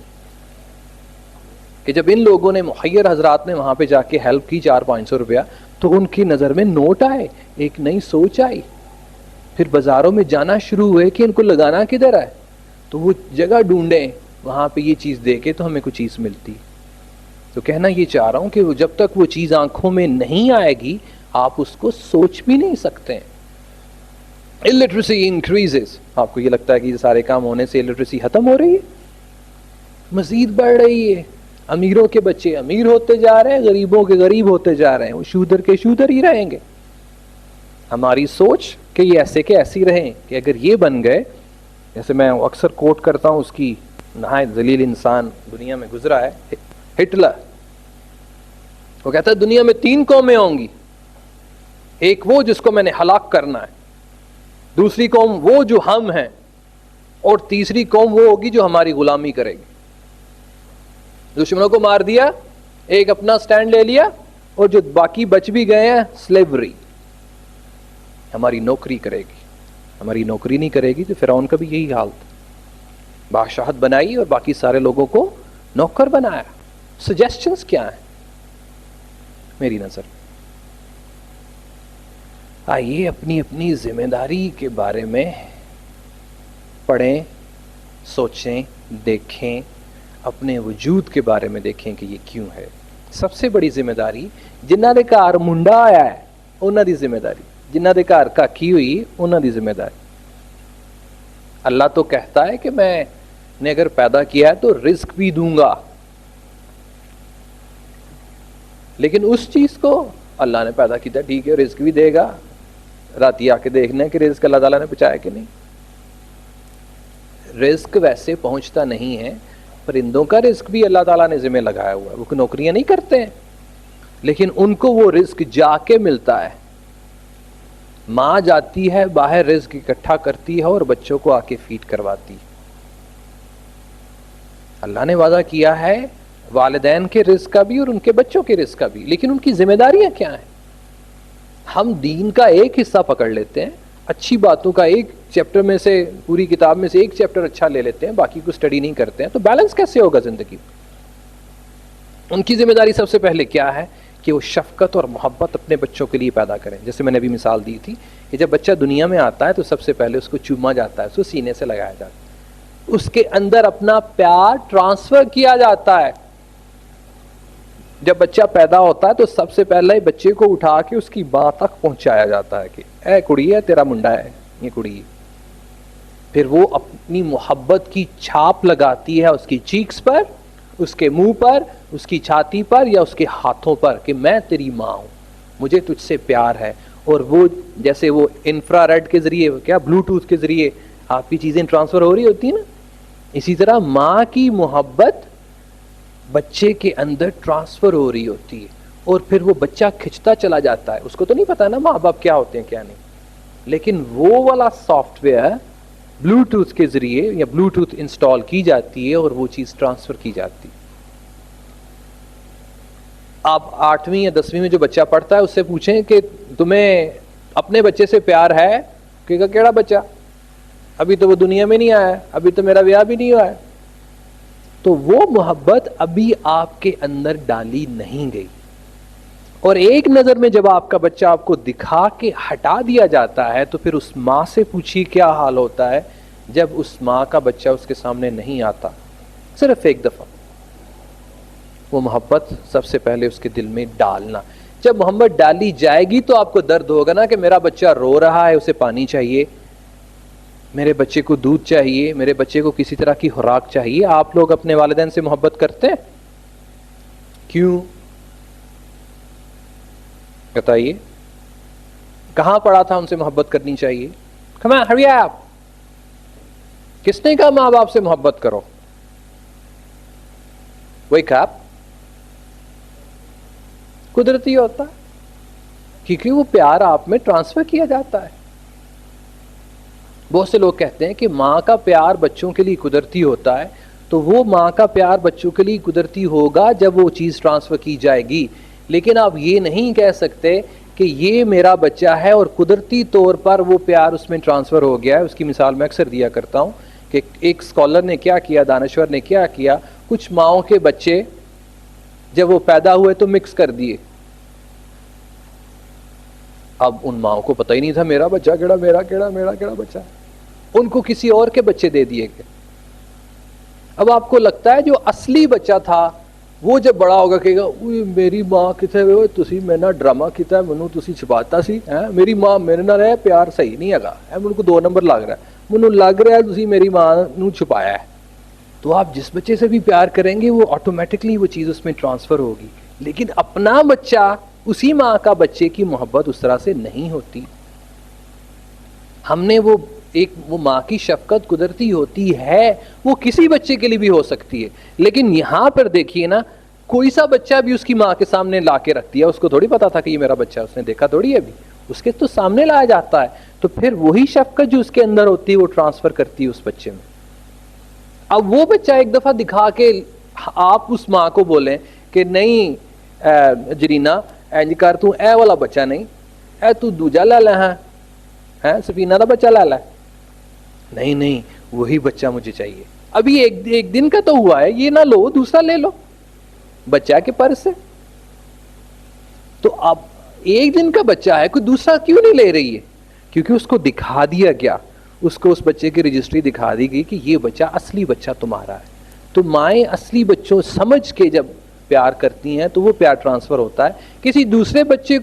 کہ جب ان لوگوں نے محیر حضرات نے وہاں پہ جا کے ہیلپ کی 400-500 روپیہ, تو ان کی نظر میں نوٹ آئے, ایک نئی سوچ آئی. پھر بازاروں میں جانا شروع ہوئے کہ ان کو لگانا کدھر ہے, تو وہ جگہ ڈھونڈیں وہاں پہ یہ چیز دے کے تو ہمیں کوئی چیز ملتی. تو کہنا یہ چاہ رہا ہوں کہ جب تک وہ چیز آنکھوں میں نہیں آئے گی آپ اس کو سوچ بھی نہیں سکتے. illiteracy increases. آپ کو یہ لگتا ہے کہ یہ سارے کام ہونے سے illiteracy ختم ہو رہی ہے؟ مزید بڑھ رہی ہے. امیروں کے بچے امیر ہوتے جا رہے ہیں, غریبوں کے غریب ہوتے جا رہے ہیں, وہ شودر کے شودر ہی رہیں گے. ہماری سوچ کہ یہ ایسے کے ایسی رہیں کہ اگر یہ بن گئے, جیسے میں اکثر کوٹ کرتا ہوں اس کی نہایت ذلیل انسان دنیا میں گزرا ہے, ہٹلر. وہ کہتا ہے دنیا میں 3 قومیں ہوں گی, ایک وہ جس کو میں نے ہلاک کرنا ہے, دوسری قوم وہ جو ہم ہیں, اور تیسری قوم وہ ہوگی جو ہماری غلامی کرے گی. دشمنوں کو مار دیا, ایک اپنا سٹینڈ لے لیا, اور جو باقی بچ بھی گئے ہیں سلیوری, ہماری نوکری کرے گی. ہماری نوکری نہیں کرے گی تو فرعون کا بھی یہی حال تھا, بادشاہت بنائی اور باقی سارے لوگوں کو نوکر بنایا. سجیسشنز کیا ہیں میری نظر؟ آئیے اپنی اپنی ذمہ داری کے بارے میں پڑھیں, سوچیں, دیکھیں, اپنے وجود کے بارے میں دیکھیں کہ یہ کیوں ہے. سب سے بڑی ذمہ داری جنہاں دے گھر منڈا آیا ہے انہاں دی ذمہ داری, جنہاں دے گھر کاکی ہوئی انہاں دی ذمہ داری. اللہ تو کہتا ہے کہ میں نے اگر پیدا کیا ہے تو رزق بھی دوں گا, لیکن اس چیز کو اللہ نے پیدا کیا, ٹھیک ہے رزق بھی دے گا, راتی آ کے دیکھنا ہے کہ رزق اللہ تعالیٰ نے پہنچایا کہ نہیں. رزق ویسے پہنچتا نہیں ہے, پرندوں کا رزق بھی اللہ تعالیٰ نے ذمہ لگایا ہوا ہے, وہ نوکریاں نہیں کرتے ہیں, لیکن ان کو وہ رزق جا کے ملتا ہے. ماں جاتی ہے باہر رزق اکٹھا کرتی ہے اور بچوں کو آ کے فیڈ کرواتی. اللہ نے وعدہ کیا ہے والدین کے رزق کا بھی اور ان کے بچوں کے رزق کا بھی, لیکن ان کی ذمہ داریاں کیا ہیں؟ ہم دین کا ایک حصہ پکڑ لیتے ہیں, اچھی باتوں کا ایک چیپٹر میں سے, پوری کتاب میں سے ایک چیپٹر اچھا لے لیتے ہیں, باقی کو اسٹڈی نہیں کرتے ہیں, تو بیلنس کیسے ہوگا زندگی میں؟ ان کی ذمہ داری سب سے پہلے کیا ہے کہ وہ شفقت اور محبت اپنے بچوں کے لیے پیدا کریں. جیسے میں نے ابھی مثال دی تھی کہ جب بچہ دنیا میں آتا ہے تو سب سے پہلے اس کو چوما جاتا ہے, اس کو سینے سے لگایا جاتا ہے, اس کے اندر اپنا پیار ٹرانسفر کیا جاتا ہے. جب بچہ پیدا ہوتا ہے تو سب سے پہلے بچے کو اٹھا کے اس کی ماں تک پہنچایا جاتا ہے کہ اے کڑی ہے, تیرا منڈا ہے, یہ کڑی ہے. پھر وہ اپنی محبت کی چھاپ لگاتی ہے اس کی چیکس پر, اس کے منہ پر, اس کی چھاتی پر یا اس کے ہاتھوں پر کہ میں تیری ماں ہوں, مجھے تجھ سے پیار ہے. اور وہ جیسے وہ انفرا ریڈ کے ذریعے, کیا بلوٹوتھ کے ذریعے آپ کی چیزیں ٹرانسفر ہو رہی ہوتی ہیں نا, اسی طرح ماں کی محبت بچے کے اندر ٹرانسفر ہو رہی ہوتی ہے. اور پھر وہ بچہ کھنچتا چلا جاتا ہے. اس کو تو نہیں پتا نا ماں باپ کیا ہوتے ہیں کیا نہیں, لیکن وہ والا سافٹ ویئر بلوٹوتھ کے ذریعے یا بلوٹوتھ انسٹال کی جاتی ہے اور وہ چیز ٹرانسفر کی جاتی ہے. آپ 8ویں یا 10ویں میں جو بچہ پڑھتا ہے اس سے پوچھیں کہ تمہیں اپنے بچے سے پیار ہے, کہ کیڑا بچہ, ابھی تو وہ دنیا میں نہیں آیا, ابھی تو میرا بیاہ بھی نہیں ہوا ہے. تو وہ محبت ابھی آپ کے اندر ڈالی نہیں گئی. اور ایک نظر میں جب آپ کا بچہ آپ کو دکھا کے ہٹا دیا جاتا ہے تو پھر اس ماں سے پوچھیے کیا حال ہوتا ہے جب اس ماں کا بچہ اس کے سامنے نہیں آتا صرف ایک دفعہ. وہ محبت سب سے پہلے اس کے دل میں ڈالنا. جب محبت ڈالی جائے گی تو آپ کو درد ہوگا نا کہ میرا بچہ رو رہا ہے, اسے پانی چاہیے, میرے بچے کو دودھ چاہیے, میرے بچے کو کسی طرح کی خوراک چاہیے. آپ لوگ اپنے والدین سے محبت کرتے ہیں؟ کیوں بتائیے؟ کہاں پڑھا تھا ان سے محبت کرنی چاہیے؟ Come on, hurry up. کس نے کہا ماں باپ سے محبت کرو؟ Wake up. قدرتی ہوتا ہے کیونکہ وہ پیار آپ میں ٹرانسفر کیا جاتا ہے. بہت سے لوگ کہتے ہیں کہ ماں کا پیار بچوں کے لیے قدرتی ہوتا ہے, تو وہ ماں کا پیار بچوں کے لیے قدرتی ہوگا جب وہ چیز ٹرانسفر کی جائے گی. لیکن آپ یہ نہیں کہہ سکتے کہ یہ میرا بچہ ہے اور قدرتی طور پر وہ پیار اس میں ٹرانسفر ہو گیا ہے. اس کی مثال میں اکثر دیا کرتا ہوں کہ ایک اسکالر نے کیا کیا, دانشور نے کیا کیا, کچھ ماؤں کے بچے جب وہ پیدا ہوئے تو مکس کر دیے. اب ان ماؤں کو پتہ ہی نہیں تھا میرا بچہ کیڑا, میرا کیڑا بچہ, ان کو کسی اور کے بچے دے دیے گئے. اب آپ کو لگتا ہے جو اصلی بچہ تھا وہ جب بڑا ہوگا کہے گا میری ماں کتنے ہوئے, تسی میں نہ ڈرامہ کیتا ہے, منو تسی چھپاتا سی, میری ماں میرے نہ رہے پیار صحیح نہیں ہے, منو کو 2 نمبر لگ رہا ہے, منو لگ رہا ہے تسی میری ماں نو چھپایا ہے. تو آپ جس بچے سے بھی پیار کریں گے وہ آٹومیٹکلی وہ چیز اس میں ٹرانسفر ہوگی. لیکن اپنا بچہ اسی ماں کا بچے کی محبت اس طرح سے نہیں ہوتی. ہم نے وہ ماں کی شفقت قدرتی ہوتی ہے, وہ کسی بچے کے لیے بھی ہو سکتی ہے. لیکن یہاں پر دیکھیے نا, کوئی سا بچہ بھی اس کی ماں کے سامنے لا کے رکھ دیا, اس کو تھوڑی پتا تھا کہ یہ میرا بچہ, اس نے دیکھا تھوڑی ہے, ابھی اس کے تو سامنے لایا جاتا ہے. تو پھر وہی شفقت جو اس کے اندر ہوتی ہے وہ ٹرانسفر کرتی ہے اس بچے میں. اب وہ بچہ ایک دفعہ دکھا کے آپ اس ماں کو بولیں کہ نہیں جرینا اینج کر, تو اے والا بچہ نہیں, اے تو دوجا لے لے, ہے سفینہ دا بچہ لے لے, نہیں وہی بچہ مجھے چاہیے. ابھی ایک دن کا تو ہوا ہے, یہ نہ لو دوسرا لے لو بچہ کے پرس سے. تو اب ایک دن کا بچہ ہے, کوئی دوسرا کیوں نہیں لے رہی ہے؟ کیونکہ اس کو دکھا دیا گیا, اس کو اس بچے کی رجسٹری دکھا دی گئی کہ یہ بچہ اصلی بچہ تمہارا ہے. تو مائیں اصلی بچوں سمجھ کے جب پیار کرتی ہیں تو وہ پیار ٹرانسفر ہوتا ہے. کسی دوسرے بچے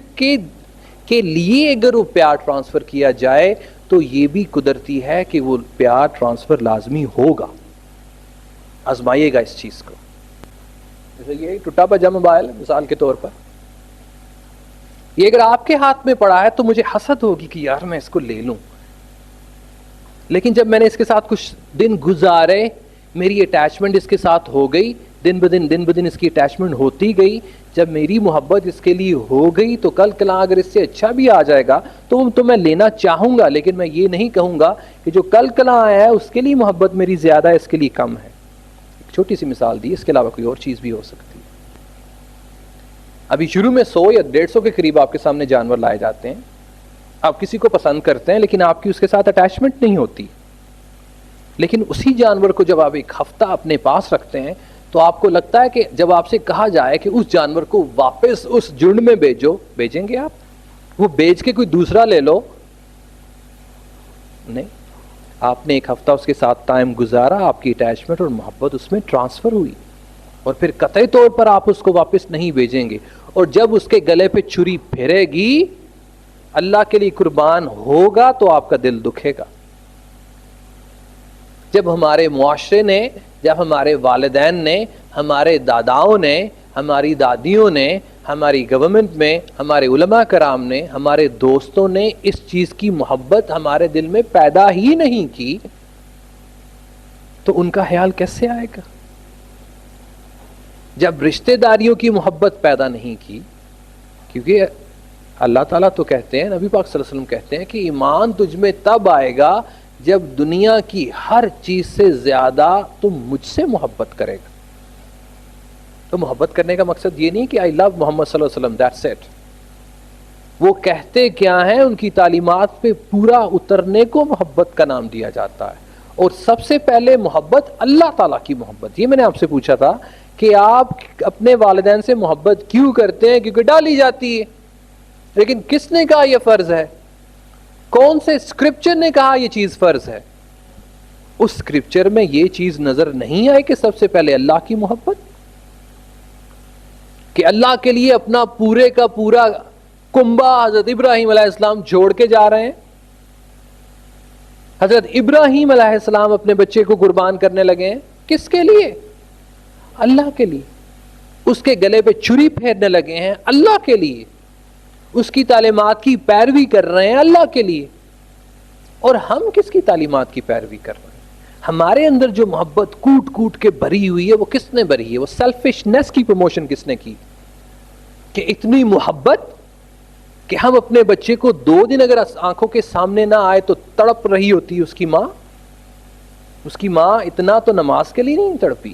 کے لیے اگر وہ پیار ٹرانسفر کیا جائے تو یہ بھی قدرتی ہے کہ وہ پیار ٹرانسفر لازمی ہوگا. آزمائیے گا اس چیز کو. جیسے یہ ٹوٹا بجا موبائل مثال کے طور پر, یہ اگر آپ کے ہاتھ میں پڑا ہے تو مجھے حسد ہوگی کہ یار میں اس کو لے لوں. لیکن جب میں نے اس کے ساتھ کچھ دن گزارے, میری اٹیچمنٹ اس کے ساتھ ہو گئی, دن بدن اس کی اٹیچمنٹ ہوتی گئی. جب میری محبت اس کے لیے ہو گئی تو کل کلا اگر اس سے اچھا بھی آ جائے گا تو میں لینا چاہوں گا. لیکن میں یہ نہیں کہوں گا کہ جو کل کلا آیا ہے اس کے لیے محبت میری زیادہ ہے, اس کے لیے کم ہے. ایک چھوٹی سی مثال دی, اس کے علاوہ کوئی اور چیز بھی ہو سکتی ہے. ابھی شروع میں 100 یا 150 کے قریب آپ کے سامنے جانور لائے جاتے ہیں, آپ کسی کو پسند کرتے ہیں لیکن آپ کی اس کے ساتھ اٹیچمنٹ نہیں ہوتی. لیکن اسی جانور کو جب آپ ایک ہفتہ اپنے پاس رکھتے ہیں تو آپ کو لگتا ہے کہ جب آپ سے کہا جائے کہ اس جانور کو واپس اس جھنڈ میں بھیجو, بھیجیں گے آپ؟ وہ بیچ کے کوئی دوسرا لے لو, نہیں. آپ نے ایک ہفتہ اس کے ساتھ ٹائم گزارا, آپ کی اٹیچمنٹ اور محبت اس میں ٹرانسفر ہوئی, اور پھر قطعی طور پر آپ اس کو واپس نہیں بھیجیں گے. اور جب اس کے گلے پہ چھری پھرے گی, اللہ کے لیے قربان ہوگا تو آپ کا دل دکھے گا. جب ہمارے معاشرے نے, جب ہمارے والدین نے, ہمارے داداؤں نے, ہماری دادیوں نے, ہماری گورنمنٹ میں, ہمارے علماء کرام نے, ہمارے دوستوں نے اس چیز کی محبت ہمارے دل میں پیدا ہی نہیں کی, تو ان کا خیال کیسے آئے گا؟ جب رشتہ داریوں کی محبت پیدا نہیں کی, کیونکہ اللہ تعالیٰ تو کہتے ہیں، نبی پاک صلی اللہ علیہ وسلم کہتے ہیں کہ ایمان تجھ میں تب آئے گا جب دنیا کی ہر چیز سے زیادہ تم مجھ سے محبت کرے گا. تو محبت کرنے کا مقصد یہ نہیں کہ آئی لو محمد صلی اللہ علیہ وسلم، دیٹس اٹ. وہ کہتے کیا ہیں، ان کی تعلیمات پہ پورا اترنے کو محبت کا نام دیا جاتا ہے. اور سب سے پہلے محبت اللہ تعالیٰ کی محبت. یہ میں نے آپ سے پوچھا تھا کہ آپ اپنے والدین سے محبت کیوں کرتے ہیں؟ کیونکہ ڈالی جاتی ہے. لیکن کس نے کہا یہ فرض ہے؟ کون سے اسکرپچر نے کہا یہ چیز فرض ہے؟ اس اسکرپچر میں یہ چیز نظر نہیں آئی کہ سب سے پہلے اللہ کی محبت، کہ اللہ کے لیے اپنا پورے کا پورا کنبہ حضرت ابراہیم علیہ السلام جوڑ کے جا رہے ہیں. حضرت ابراہیم علیہ السلام اپنے بچے کو قربان کرنے لگے ہیں. کس کے لیے؟ اللہ کے لیے. اس کے گلے پہ چھری پھیرنے لگے ہیں اللہ کے لیے. اس کی تعلیمات کی پیروی کر رہے ہیں اللہ کے لیے. اور ہم کس کی تعلیمات کی پیروی کر رہے ہیں؟ ہمارے اندر جو محبت کوٹ کوٹ کے بھری ہوئی ہے وہ کس نے بھری ہے؟ وہ سیلفشنس کی پروموشن کس نے کی؟ کہ اتنی محبت کہ ہم اپنے بچے کو 2 دن اگر آنکھوں کے سامنے نہ آئے تو تڑپ رہی ہوتی اس کی ماں. اس کی ماں اتنا تو نماز کے لیے نہیں تڑپی،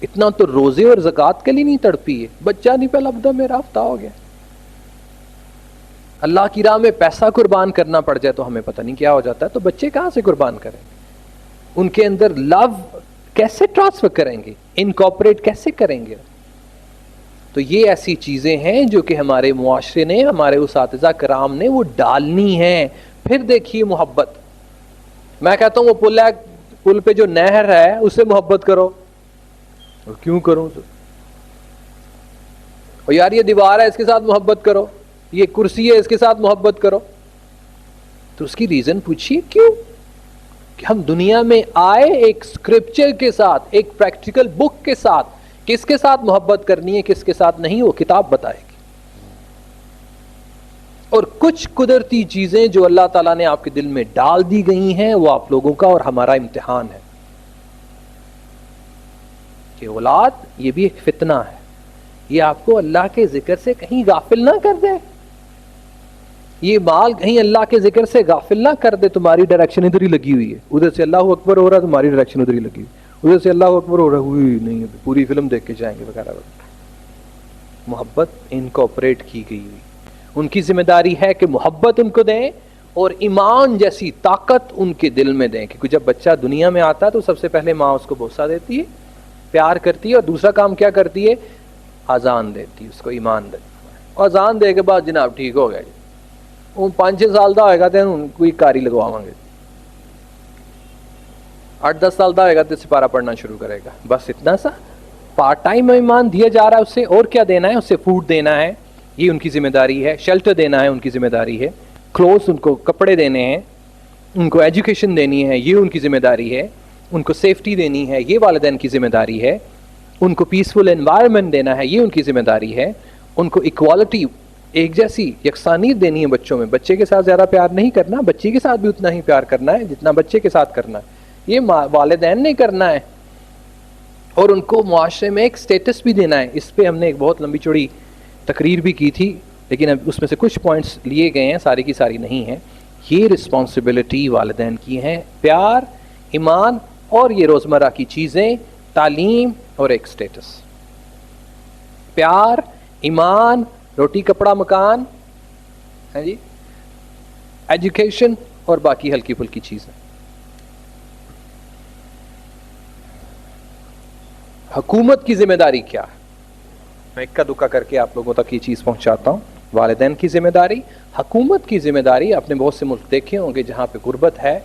اتنا تو روزے اور زکوٰۃ کے لیے نہیں تڑپی ہے. بچہ نہیں پہلا ابدا میرا ہفتہ ہو گیا. اللہ کی راہ میں پیسہ قربان کرنا پڑ جائے تو ہمیں پتہ نہیں کیا ہو جاتا ہے. تو بچے کہاں سے قربان کریں؟ ان کے اندر لو کیسے ٹرانسفر کریں گے؟ انکارپوریٹ کیسے کریں گے؟ تو یہ ایسی چیزیں ہیں جو کہ ہمارے معاشرے نے، ہمارے اساتذہ کرام نے وہ ڈالنی ہیں. پھر دیکھیے محبت، میں کہتا ہوں وہ پل ہے، پل پہ جو نہر ہے اس سے محبت کرو. اور کیوں کروں؟ اور یار یہ دیوار ہے اس کے ساتھ محبت کرو، یہ کرسی ہے اس کے ساتھ محبت کرو. تو اس کی ریزن پوچھیے کیوں؟ کہ ہم دنیا میں آئے ایک اسکرپچر کے ساتھ، ایک پریکٹیکل بک کے ساتھ. کس کے ساتھ محبت کرنی ہے کس کے ساتھ نہیں وہ کتاب بتائے گی. اور کچھ قدرتی چیزیں جو اللہ تعالیٰ نے آپ کے دل میں ڈال دی گئی ہیں وہ آپ لوگوں کا اور ہمارا امتحان ہے. کہ اولاد یہ بھی ایک فتنہ ہے، یہ آپ کو اللہ کے ذکر سے کہیں غافل نہ کر دے. یہ مال کہیں اللہ کے ذکر سے غافل نہ کر دے. تمہاری ڈائریکشن ادھر ہی لگی ہوئی ہے، ادھر سے اللہ اکبر ہو رہا ہے، تمہاری ڈائریکشن ادھر ہی لگی ہوئی، ادھر سے اللہ اکبر ہو رہا ہوئی نہیں، پوری فلم دیکھ کے جائیں گے وغیرہ وغیرہ. محبت انکارپوریٹ کی گئی ہوئی. ان کی ذمہ داری ہے کہ محبت ان کو دیں اور ایمان جیسی طاقت ان کے دل میں دیں. کیونکہ جب بچہ دنیا میں آتا ہے تو سب سے پہلے ماں اس کو بوسہ دیتی ہے، پیار کرتی ہے، اور دوسرا کام کیا کرتی ہے؟ اذان دیتی ہے، اس کو ایمان دیتی ہے. اور اذان دے کے بعد جناب ٹھیک ہو گیا جی، وہ 5-6 سال دا ہوئے گا تو ان کو کاری لگواواں گے. 8-10 سال دا ہوئے گا تو سپارہ پڑھنا شروع کرے گا. بس اتنا سا پارٹ ٹائم ایمان دیا جا رہا ہے. اس سے اور کیا دینا ہے؟ اس سے فوڈ دینا ہے، یہ ان کی ذمہ داری ہے. شیلٹر دینا ہے ان کی ذمہ داری ہے. کلوتھس، ان کو کپڑے دینے ہیں، ان کو ایجوکیشن دینی ہے، یہ ان کی ذمہ داری ہے. ان کو سیفٹی دینی ہے، یہ والدین کی ذمہ داری ہے. ان کو پیسفل انوائرمنٹ دینا ہے، یہ ان کی ذمہ داری ہے. ان کو ایکوالٹی، ایک جیسی یکسانیت دینی ہے بچوں میں. بچے کے ساتھ زیادہ پیار نہیں کرنا، بچی کے ساتھ بھی اتنا ہی پیار کرنا ہے جتنا بچے کے ساتھ کرنا ہے. یہ والدین نے کرنا ہے. اور ان کو معاشرے میں ایک سٹیٹس بھی دینا ہے. اس پہ ہم نے ایک بہت لمبی چوڑی تقریر بھی کی تھی، لیکن اب اس میں سے کچھ پوائنٹس لیے گئے ہیں، ساری کی ساری نہیں ہیں. یہ رسپانسبلٹی والدین کی ہیں، پیار، ایمان اور یہ روزمرہ کی چیزیں، تعلیم اور ایک سٹیٹس. پیار، ایمان، روٹی کپڑا مکان، ہے جی، ایجوکیشن اور باقی ہلکی پھلکی چیزیں. حکومت کی ذمہ داری کیا ہے؟ میں اکا دکا کر کے آپ لوگوں تک یہ چیز پہنچاتا ہوں. والدین کی ذمہ داری، حکومت کی ذمہ داری. آپ نے بہت سے ملک دیکھے ہوں گے جہاں پہ غربت ہے،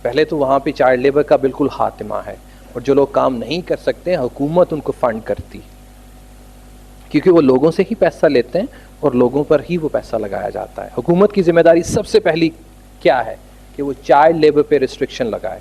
پہلے تو وہاں پہ چائلڈ لیبر کا بالکل خاتمہ ہے. اور جو لوگ کام نہیں کر سکتے حکومت ان کو فنڈ کرتی، کیونکہ وہ لوگوں سے ہی پیسہ لیتے ہیں اور لوگوں پر ہی وہ پیسہ لگایا جاتا ہے. حکومت کی ذمہ داری سب سے پہلی کیا ہے؟ کہ وہ چائلڈ لیبر پہ ریسٹرکشن لگائے.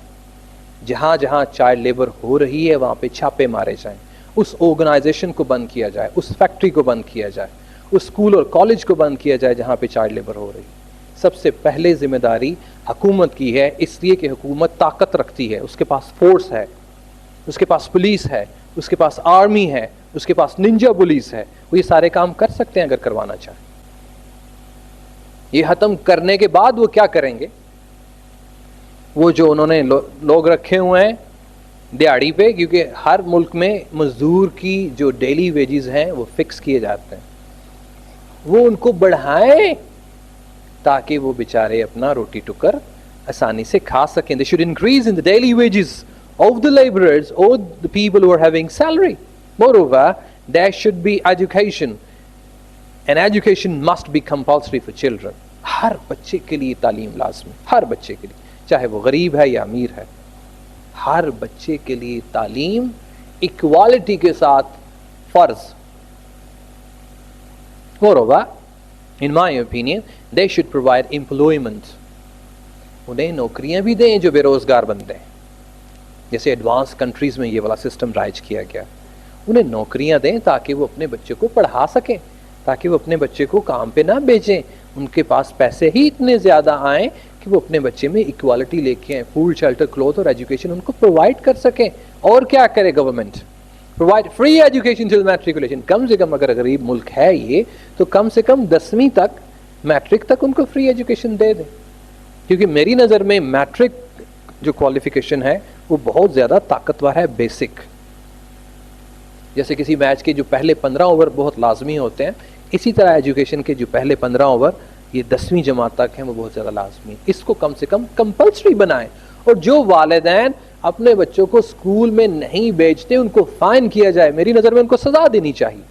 جہاں جہاں چائلڈ لیبر ہو رہی ہے وہاں پہ چھاپے مارے جائیں، اس آرگنائزیشن کو بند کیا جائے، اس فیکٹری کو بند کیا جائے، اس اسکول اور کالج کو بند کیا جائے جہاں پہ چائلڈ لیبر ہو رہی ہے. سب سے پہلے ذمہ داری حکومت کی ہے، اس لیے کہ حکومت طاقت رکھتی ہے، اس کے پاس فورس ہے، اس کے پاس پولیس ہے، اس کے پاس آرمی ہے، اس کے پاس ننجا پولیس ہے. وہ یہ سارے کام کر سکتے ہیں اگر کروانا چاہیں. یہ ختم کرنے کے بعد وہ کیا کریں گے؟ وہ جو انہوں نے لوگ رکھے ہوئے ہیں دیہڑی پہ، کیونکہ ہر ملک میں مزدور کی جو ڈیلی ویجز ہیں وہ فکس کیے جاتے ہیں، وہ ان کو بڑھائیں تاکہ وہ بیچارے اپنا روٹی ٹکر آسانی سے کھا سکیں. They should increase in the daily wages of the laborers or the people who are having salary. Moreover, there should be education, and education must be compulsory for children. ہر بچے کے لیے تعلیم لازمی، ہر بچے کے لیے، چاہے وہ غریب ہے یا امیر ہے، ہر بچے کے لیے تعلیم ایکوالٹی کے ساتھ فرض. Moreover, in my opinion, they should provide employment. انہیں نوکریاں بھی دیں جو بے روزگار بندے ہیں، جیسے ایڈوانس کنٹریز میں یہ والا سسٹم رائج کیا گیا. انہیں نوکریاں دیں تاکہ وہ اپنے بچے کو پڑھا سکیں، تاکہ وہ اپنے بچے کو کام پہ نہ بیچیں. ان کے پاس پیسے ہی اتنے زیادہ آئیں کہ وہ اپنے بچے میں ایکوالٹی لے کے آئیں، فوڈ، شیلٹر، کلوتھ اور ایجوکیشن ان کو پرووائڈ کر سکیں. اور کیا کرے گورنمنٹ؟ پرووائڈ فری ایجوکیشن ٹل میٹریکولیشن. کم سے کم اگر غریب ملک ہے یہ تو کم سے کم 10ویں تک، میٹرک تک ان کو فری ایجوکیشن دے دیں. کیونکہ میری نظر میں میٹرک جو کوالیفیکیشن ہے وہ بہت زیادہ طاقتور ہے، بیسک. جیسے کسی میچ کے جو پہلے 15 اوور بہت لازمی ہوتے ہیں، اسی طرح ایجوکیشن کے جو پہلے 15 اوور یہ 10ویں جماعت تک ہیں وہ بہت زیادہ لازمی. اس کو کم سے کم کمپلسری بنائیں. اور جو والدین اپنے بچوں کو اسکول میں نہیں بھیجتے ان کو فائن کیا جائے. میری نظر میں ان کو سزا دینی چاہیے.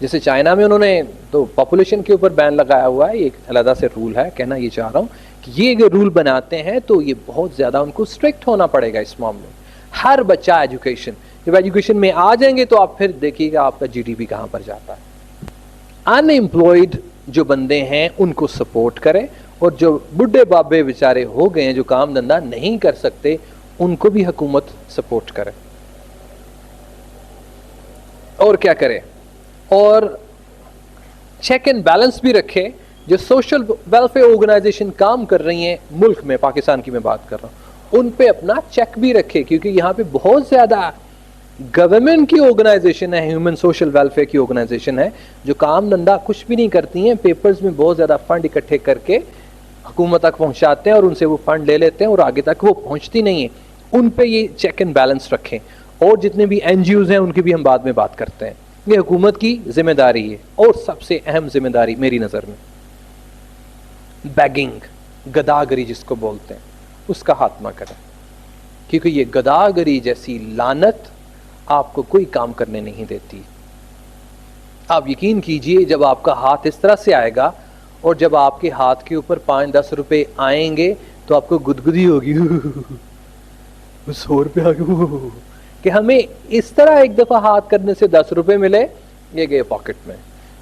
جیسے چائنا میں انہوں نے تو پاپولیشن کے اوپر بین لگایا ہوا ہے، یہ ایک علیحدہ سے رول ہے. کہنا یہ چاہ رہا ہوں کہ یہ اگر رول بناتے ہیں تو یہ بہت زیادہ ان کو اسٹرکٹ ہونا پڑے گا اس معاملے میں. ہر بچہ ایجوکیشن، جب ایجوکیشن میں آ جائیں گے تو آپ پھر دیکھیے گا آپ کا جی ڈی پی کہاں پر جاتا ہے. ان امپلائڈ جو بندے ہیں ان کو سپورٹ کرے، اور جو بڈھے بابے بیچارے ہو گئے ہیں جو کام دھندا نہیں کر سکتے ان کو بھی حکومت سپورٹ کرے. اور کیا کرے؟ اور چیک اینڈ بیلنس بھی رکھے. جو سوشل ویلفیئر آرگنائزیشن کام کر رہی ہیں ملک میں، پاکستان کی میں بات کر رہا ہوں، ان پہ اپنا چیک بھی رکھے. کیونکہ یہاں پہ بہت زیادہ گورنمنٹ کی آرگنائزیشن ہے، ہیومن سوشل ویلفیئر کی آرگنائزیشن ہے، جو کام دھندا کچھ بھی نہیں کرتی ہیں، پیپرز میں بہت زیادہ فنڈ اکٹھے کر کے حکومت تک پہنچاتے ہیں اور ان سے وہ فنڈ لے لیتے ہیں اور آگے تک وہ پہنچتی نہیں ہیں. ان پہ یہ چیک اینڈ بیلنس رکھیں. اور جتنے بھی این جی اوز ہیں ان کی بھی ہم بعد میں بات کرتے ہیں. یہ حکومت کی ذمہ داری ہے. اور سب سے اہم ذمہ داری میری نظر میں بیگنگ، گداگری جس کو بولتے ہیں، اس کا خاتمہ کریں. کیونکہ یہ گداگری جیسی لعنت آپ کو کوئی کام کرنے نہیں دیتی. آپ یقین کیجئے جب آپ کا ہاتھ اس طرح سے آئے گا اور جب آپ کے ہاتھ کے اوپر 5-10 روپے آئیں گے تو آپ کو گدگدی ہوگی 100 روپے آ گئے، کہ ہمیں اس طرح ایک دفعہ ہاتھ کرنے سے 10 روپے ملے، یہ گئے پاکٹ میں.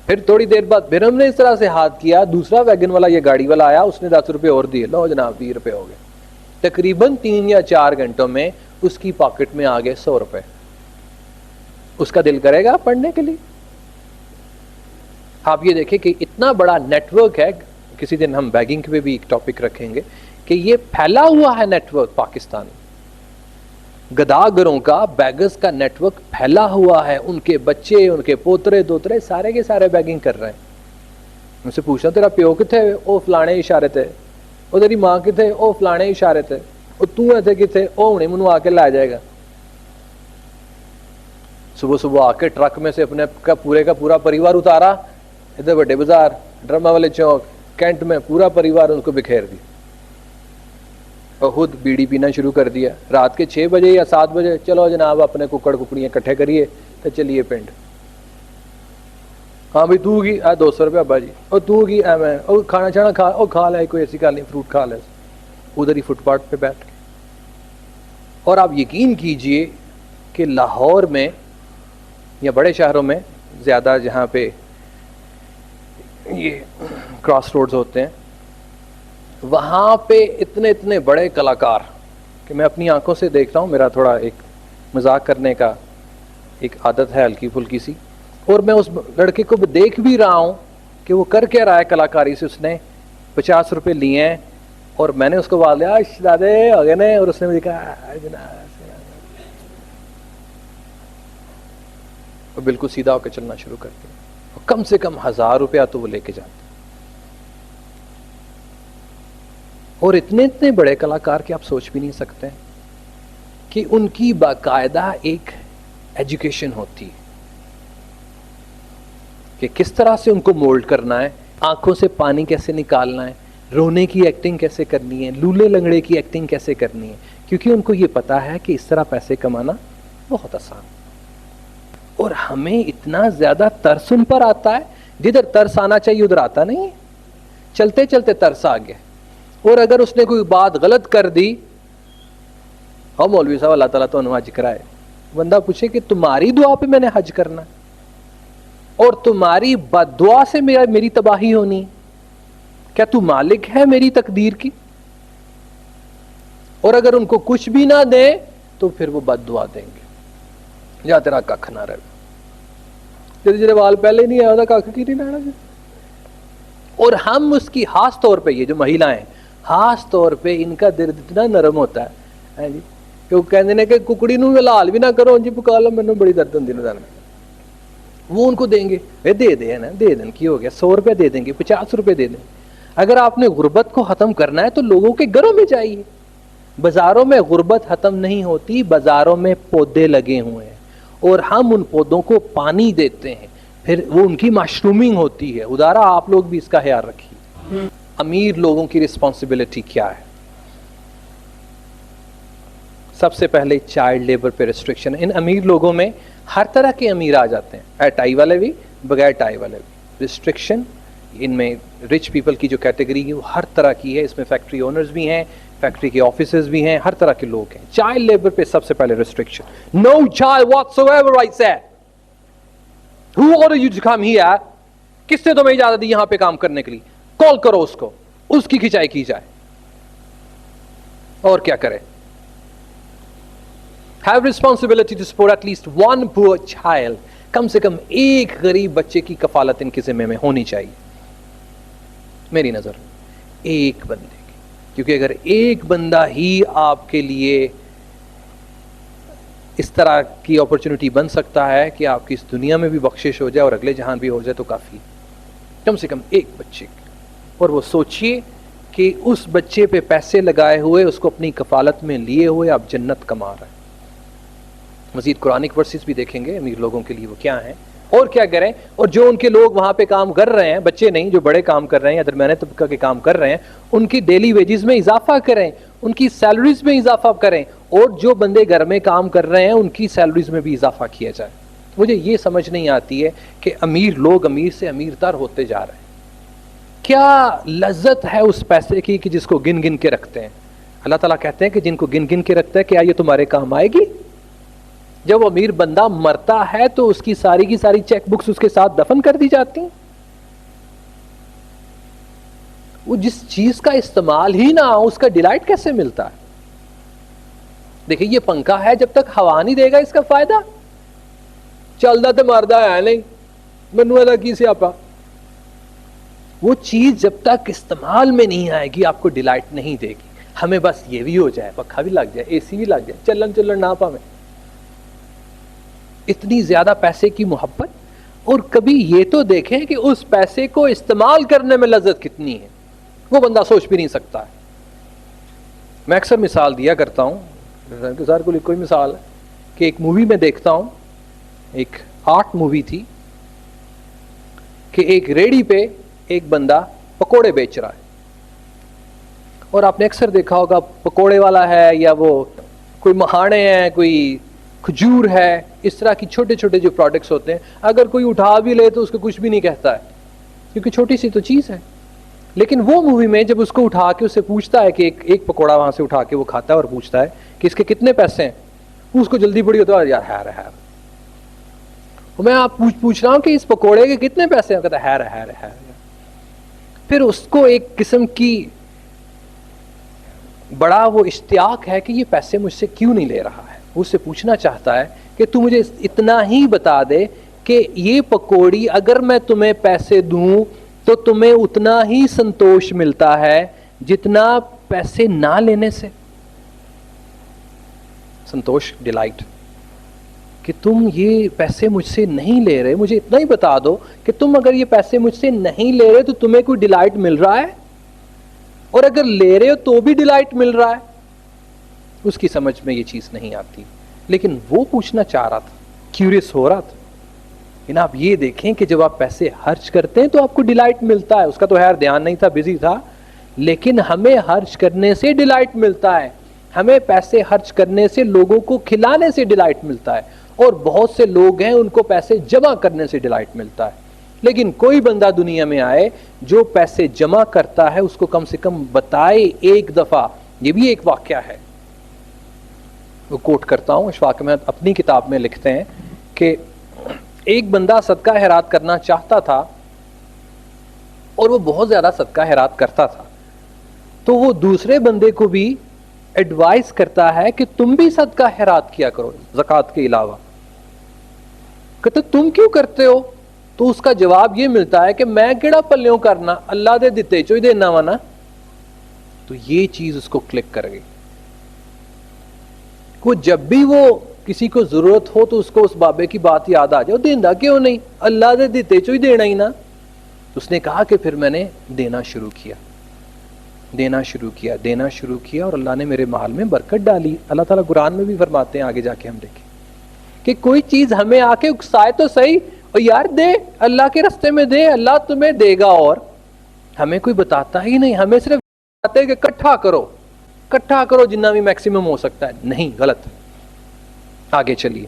پھر تھوڑی دیر بعد پھر ہم نے اس طرح سے ہاتھ کیا، دوسرا ویگن والا یہ گاڑی والا آیا، اس نے 10 روپے اور دیے، لو جناب 20 روپے ہو گئے. تقریباً 3 یا 4 گھنٹوں میں اس کی پاکٹ میں آ گئے 100 روپے. اس کا دل کرے گا پڑھنے کے لیے؟ آپ یہ دیکھیں کہ اتنا بڑا نیٹ ورک ہے. کسی دن ہم بیگنگ پہ بھی ایک ٹاپک رکھیں گے کہ یہ پھیلا ہوا ہے نیٹ ورک پاکستان میں. گداگروں کا، بیگرز کا نیٹ ورک پھیلا ہوا ہے. ان کے بچے، ان کے پوترے دوترے سارے کے سارے بیگنگ کر رہے ہیں. ان سے پوچھنا تیرا پیو کتھے؟ او فلانے اشارے تھے. او تیری ماں کتھے؟ او فلانے اشارے تھے. او تو ایتھے کتھے؟ او ہنے منو آ کے لا جائے گا. صبح صبح آ کے ٹرک میں سے اپنے کا پورا پریوار اتارا، ادھر بڑے بازار، ڈرما والے چوک، کینٹ میں پورا پریوار ان کو بکھیر دی اور خود بیڑی پینا شروع کر دیا. رات کے 6 بجے یا 7 بجے چلو جناب اپنے ککڑ ککڑیاں کٹھے کریے تو چلیے پنڈ. ہاں بھائی تو کی 200 روپے ابا جی، اور تو کی میں اور کھانا چھانا کھا، اور کھا لے کوئی ایسی گل نہیں، فروٹ کھا لے ادھر ہی فٹ پاتھ پہ بیٹھ کے. اور آپ یقین کیجئے کہ لاہور میں یا بڑے شہروں میں زیادہ جہاں پہ یہ کراس روڈز ہوتے ہیں وہاں پہ اتنے بڑے کلاکار کہ میں اپنی آنکھوں سے دیکھتا ہوں. میرا تھوڑا ایک مذاق کرنے کا ایک عادت ہے ہلکی پھلکی سی، اور میں اس لڑکے کو دیکھ بھی رہا ہوں کہ وہ کر کیا رہا ہے کلاکاری سے. اس نے 50 روپے لیے ہیں اور میں نے اس کو بات لیا دادے ہو گئے نا، اور اس نے مجھے کہا بالکل سیدھا ہو کے چلنا شروع کر دیا. کم سے کم 1000 روپیہ تو وہ لے کے جاتے. اور اتنے اتنے بڑے کلاکار کہ آپ سوچ بھی نہیں سکتے کہ ان کی باقاعدہ ایک ایجوکیشن ہوتی ہے کہ کس طرح سے ان کو مولڈ کرنا ہے, آنکھوں سے پانی کیسے نکالنا ہے, رونے کی ایکٹنگ کیسے کرنی ہے, لولے لنگڑے کی ایکٹنگ کیسے کرنی ہے, کیونکہ ان کو یہ پتا ہے کہ اس طرح پیسے کمانا بہت آسان. اور ہمیں اتنا زیادہ ترس ان پر آتا ہے, جدھر ترس آنا چاہیے ادھر آتا نہیں ہے, چلتے چلتے ترس آ گیا. اور اگر اس نے کوئی بات غلط کر دی, ہاں مولوی صاحب اللہ تعالیٰ تو انہوں حج کرائے, بندہ پوچھے کہ تمہاری دعا پہ میں نے حج کرنا اور تمہاری بد دعا سے میری تباہی ہونی, کیا تو مالک ہے میری تقدیر کی؟ اور اگر ان کو کچھ بھی نہ دیں تو پھر وہ بد دعا دیں گے, یا تیرا ککھ نہ رہے, جی وال پہلے نہیں آیا تھا ککھ کی نہیں رہنا جی. اور ہم اس کی خاص طور پہ, یہ جو مہیلائیں خاص طور پہ ان کا درد اتنا نرم ہوتا ہے جی کہ وہ کہتے ہیں کہ ککڑی نو لال بھی نہ کرو جی, پکا لو مینوں بڑی درد ہوندی نہ. وہ ان کو دیں گے, دے دیں نا, دے دیں کی ہو گیا, 100 روپے دے دیں گے, 50 روپے دے دیں. اگر آپ نے غربت کو ختم کرنا ہے تو لوگوں کے گھروں میں جائیے. بازاروں میں غربت ختم نہیں ہوتی, بازاروں میں پودے لگے ہوئے ہیں اور ہم ان پودوں کو پانی دیتے ہیں, پھر وہ ان کی مشرومنگ ہوتی ہے. ادارہ آپ لوگ بھی اس کا خیال رکھیے. امیر لوگوں کی رسپانسبلٹی کیا ہے؟ سب سے پہلے چائلڈ لیبر پہ ریسٹرکشن. ان امیر لوگوں میں ہر طرح کے امیر آ جاتے ہیں, ٹائی والے بھی, بغیر ٹائی والے بھی. رسٹرکشن ان میں رچ پیپل کی جو کیٹیگری ہے وہ ہر طرح کی ہے. اس میں فیکٹری اونرز بھی ہیں, فیکٹری کے آفیسز بھی ہیں, ہر طرح کے لوگ ہیں. چائلڈ لیبر پہ سب سے پہلے restriction. No child whatsoever, I said. Who ordered you to come here? کس نے تمہیں اجازت دی یہاں پہ کام کرنے کے لیے؟ کال کرو اس کو, اس کی کھچائی کی جائے. اور کیا کرے؟ Have responsibility to support at least one poor child. کم سے کم ایک غریب بچے کی کفالت ان کے ذمہ میں ہونی چاہیے میری نظر میں, ایک بندے کی. کیونکہ اگر ایک بندہ ہی آپ کے لیے اس طرح کی اپرچونٹی بن سکتا ہے کہ آپ کی اس دنیا میں بھی بخشش ہو جائے اور اگلے جہان بھی ہو جائے تو کافی, کم سے کم ایک بچے کی. اور وہ سوچئے کہ اس بچے پہ پیسے لگائے ہوئے, اس کو اپنی کفالت میں لیے ہوئے آپ جنت کما رہے ہیں. مزید قرآنک ورسز بھی دیکھیں گے امیر لوگوں کے لیے وہ کیا ہیں اور کیا کریں. اور جو ان کے لوگ وہاں پہ کام کر رہے ہیں, بچے نہیں, جو بڑے کام کر رہے ہیں یا درمیانے طبقہ کے کام کر رہے ہیں, ان کی ڈیلی ویجز میں اضافہ کریں, ان کی سیلریز میں اضافہ کریں, اور جو بندے گھر میں کام کر رہے ہیں ان کی سیلریز میں بھی اضافہ کیا جائے. مجھے یہ سمجھ نہیں آتی ہے کہ امیر لوگ امیر سے امیر تر ہوتے جا رہے ہیں. کیا لذت ہے اس پیسے کی کہ جس کو گن گن کے رکھتے ہیں. اللہ تعالیٰ کہتے ہیں کہ جن کو گن گن کے رکھتا ہے کیا یہ تمہارے کام آئے گی؟ جب وہ امیر بندہ مرتا ہے تو اس کی ساری چیک بکس اس کے ساتھ دفن کر دی جاتی ہیں. وہ جس چیز کا استعمال ہی نہ ہو اس کا ڈیلائٹ کیسے ملتا ہے؟ دیکھیں یہ پنکھا ہے, جب تک ہوا نہیں دے گا اس کا فائدہ. چلتا تو مردا ہے نہیں, منو دا کی سیاپا. وہ چیز جب تک استعمال میں نہیں آئے گی آپ کو ڈیلائٹ نہیں دے گی. ہمیں بس یہ بھی ہو جائے, پنکھا بھی لگ جائے, اے سی بھی لگ جائے, چلن نہ پاویں. اتنی زیادہ پیسے کی محبت. اور کبھی یہ تو دیکھیں کہ اس پیسے کو استعمال کرنے میں لذت کتنی ہے, وہ بندہ سوچ بھی نہیں سکتا ہے. میں اکثر مثال دیا کرتا ہوں, سر کو کوئی مثال ہے کہ ایک مووی میں دیکھتا ہوں, ایک آرٹ مووی تھی کہ ایک ریڑھی پہ ایک بندہ پکوڑے بیچ رہا ہے. اور آپ نے اکثر دیکھا ہوگا پکوڑے والا ہے یا وہ کوئی مہاڑے ہیں, کوئی کھجور ہے, اس طرح کی چھوٹے چھوٹے جو پروڈکٹس ہوتے ہیں, اگر کوئی اٹھا بھی لے تو اس کو کچھ بھی نہیں کہتا ہے کیونکہ چھوٹی سی تو چیز ہے. لیکن وہ مووی میں جب اس کو اٹھا کے اس سے پوچھتا ہے کہ ایک پکوڑا وہاں سے اٹھا کے وہ کھاتا ہے اور پوچھتا ہے کہ اس کے کتنے پیسے ہیں, اس کو جلدی پڑی ہوتا ہے, یار ہے. میں آپ پوچھ رہا ہوں کہ اس پکوڑے کے کتنے پیسے ہیں, کہتا ہے. پھر اس کو ایک قسم کی بڑا وہ اشتیاق ہے کہ یہ پیسے مجھ سے کیوں نہیں لے رہا ہے. وہ اس سے پوچھنا چاہتا ہے کہ تو مجھے اتنا ہی بتا دے کہ یہ پکوڑی اگر میں تمہیں پیسے دوں تو تمہیں اتنا ہی سنتوش ملتا ہے جتنا پیسے نہ لینے سے. سنتوش, ڈیلائٹ, کہ تم یہ پیسے مجھ سے نہیں لے رہے, مجھے اتنا ہی بتا دو کہ تم اگر یہ پیسے مجھ سے نہیں لے رہے تو تمہیں کوئی ڈیلائٹ مل رہا ہے. اور اگر لے رہے ہو تو بھی ڈیلائٹ مل رہا ہے. اس کی سمجھ میں یہ چیز نہیں آتی. لیکن وہ پوچھنا چاہ رہا تھا, کیوریس ہو رہا تھا. آپ یہ دیکھیں کہ جب آپ پیسے خرچ کرتے ہیں تو آپ کو ڈیلائٹ ملتا ہے. اس کا تو خیر دھیان نہیں تھا, بزی تھا, لیکن ہمیں خرچ کرنے سے ڈیلائٹ ملتا ہے. ہمیں پیسے خرچ کرنے سے, لوگوں کو کھلانے سے ڈیلائٹ ملتا ہے. اور بہت سے لوگ ہیں ان کو پیسے جمع کرنے سے ڈیلائٹ ملتا ہے. لیکن کوئی بندہ دنیا میں آئے جو پیسے جمع کرتا ہے, اس کو کم سے کم بتائے ایک دفعہ. یہ بھی ایک واقعہ ہے, وہ کوٹ کرتا ہوں, اشفاق احمد اپنی کتاب میں لکھتے ہیں کہ ایک بندہ صدقہ خیرات کرنا چاہتا تھا اور وہ بہت زیادہ صدقہ خیرات کرتا تھا. تو وہ دوسرے بندے کو بھی ایڈوائز کرتا ہے کہ تم بھی صدقہ خیرات کیا کرو زکوٰۃ کے علاوہ. کہتے تم کیوں کرتے ہو؟ تو اس کا جواب یہ ملتا ہے کہ میں کیڑا پلیوں کرنا, اللہ دے دیتے چوئی دینا وا نا. تو یہ چیز اس کو کلک کر گئی. وہ جب بھی وہ کسی کو ضرورت ہو تو اس کو اس بابے کی بات یاد آ جائے, دیندا کیوں نہیں, اللہ دے دیتے چوئی دینا ہی نا. اس نے کہا کہ پھر میں نے دینا شروع کیا, دینا شروع کیا, دینا شروع کیا, اور اللہ نے میرے مال میں برکت ڈالی. اللہ تعالیٰ قرآن میں بھی فرماتے ہیں, آگے جا کے ہم دیکھیں کہ کوئی چیز ہمیں آ کے اکسائے تو صحیح, اور یار دے, اللہ کے راستے میں دے, اللہ تمہیں دے گا. اور ہمیں کوئی بتاتا ہی نہیں, ہمیں صرف بتاتے کہ کٹھا کرو, کٹھا کرو جتنا بھی میکسیمم ہو سکتا ہے. نہیں, غلط. آگے چلیے.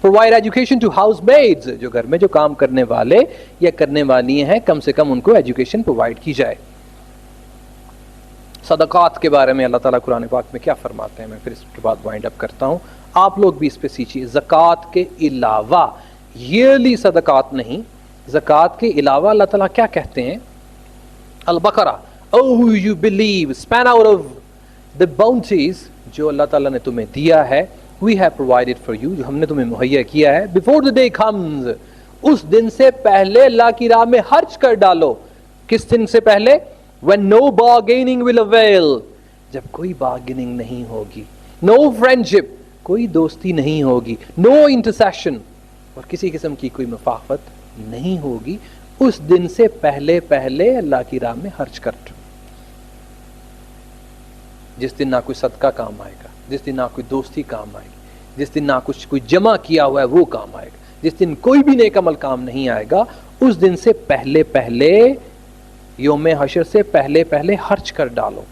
Provide education to house maids, جو گھر میں جو کام کرنے والے یا کرنے والی ہیں, کم سے کم ان کو ایجوکیشن پرووائڈ کی جائے. صدقات کے بارے میں اللہ تعالیٰ قرآن پاک میں کیا فرماتے ہیں, میں پھر اس کے بعد وائنڈ اپ کرتا ہوں. آپ لوگ بھی اس پہ سیکھیے. زکوٰۃ کے علاوہ, ایئرلی صدقات نہیں, زکوٰۃ کے علاوہ اللہ تعالیٰ کیا کہتے ہیں؟ البقرہ, oh you believe, span out of the bounties جو اللہ تعالیٰ نے تمہیں دیا ہے, we have provided for you, جو ہم نے تمہیں مہیا کیا ہے, before the day comes, اس دن سے پہلے اللہ کی راہ میں خرچ کر ڈالو. کس دن سے پہلے؟ when no bargaining will avail, جب کوئی bargaining نہیں ہوگی, no friendship, کوئی دوستی نہیں ہوگی, no intercession, اور کسی قسم کی کوئی مفاقت نہیں ہوگی. اس دن سے پہلے پہلے اللہ کی راہ میں خرچ کر دو. جس دن نہ کوئی صدقہ کام آئے گا, جس دن نہ کوئی دوستی کام آئے گی, جس دن نہ کچھ کوئی جمع کیا ہوا ہے وہ کام آئے گا, جس دن کوئی بھی نیک عمل کام نہیں آئے گا, اس دن سے پہلے پہلے, یوم حشر سے پہلے پہلے خرچ کر ڈالو.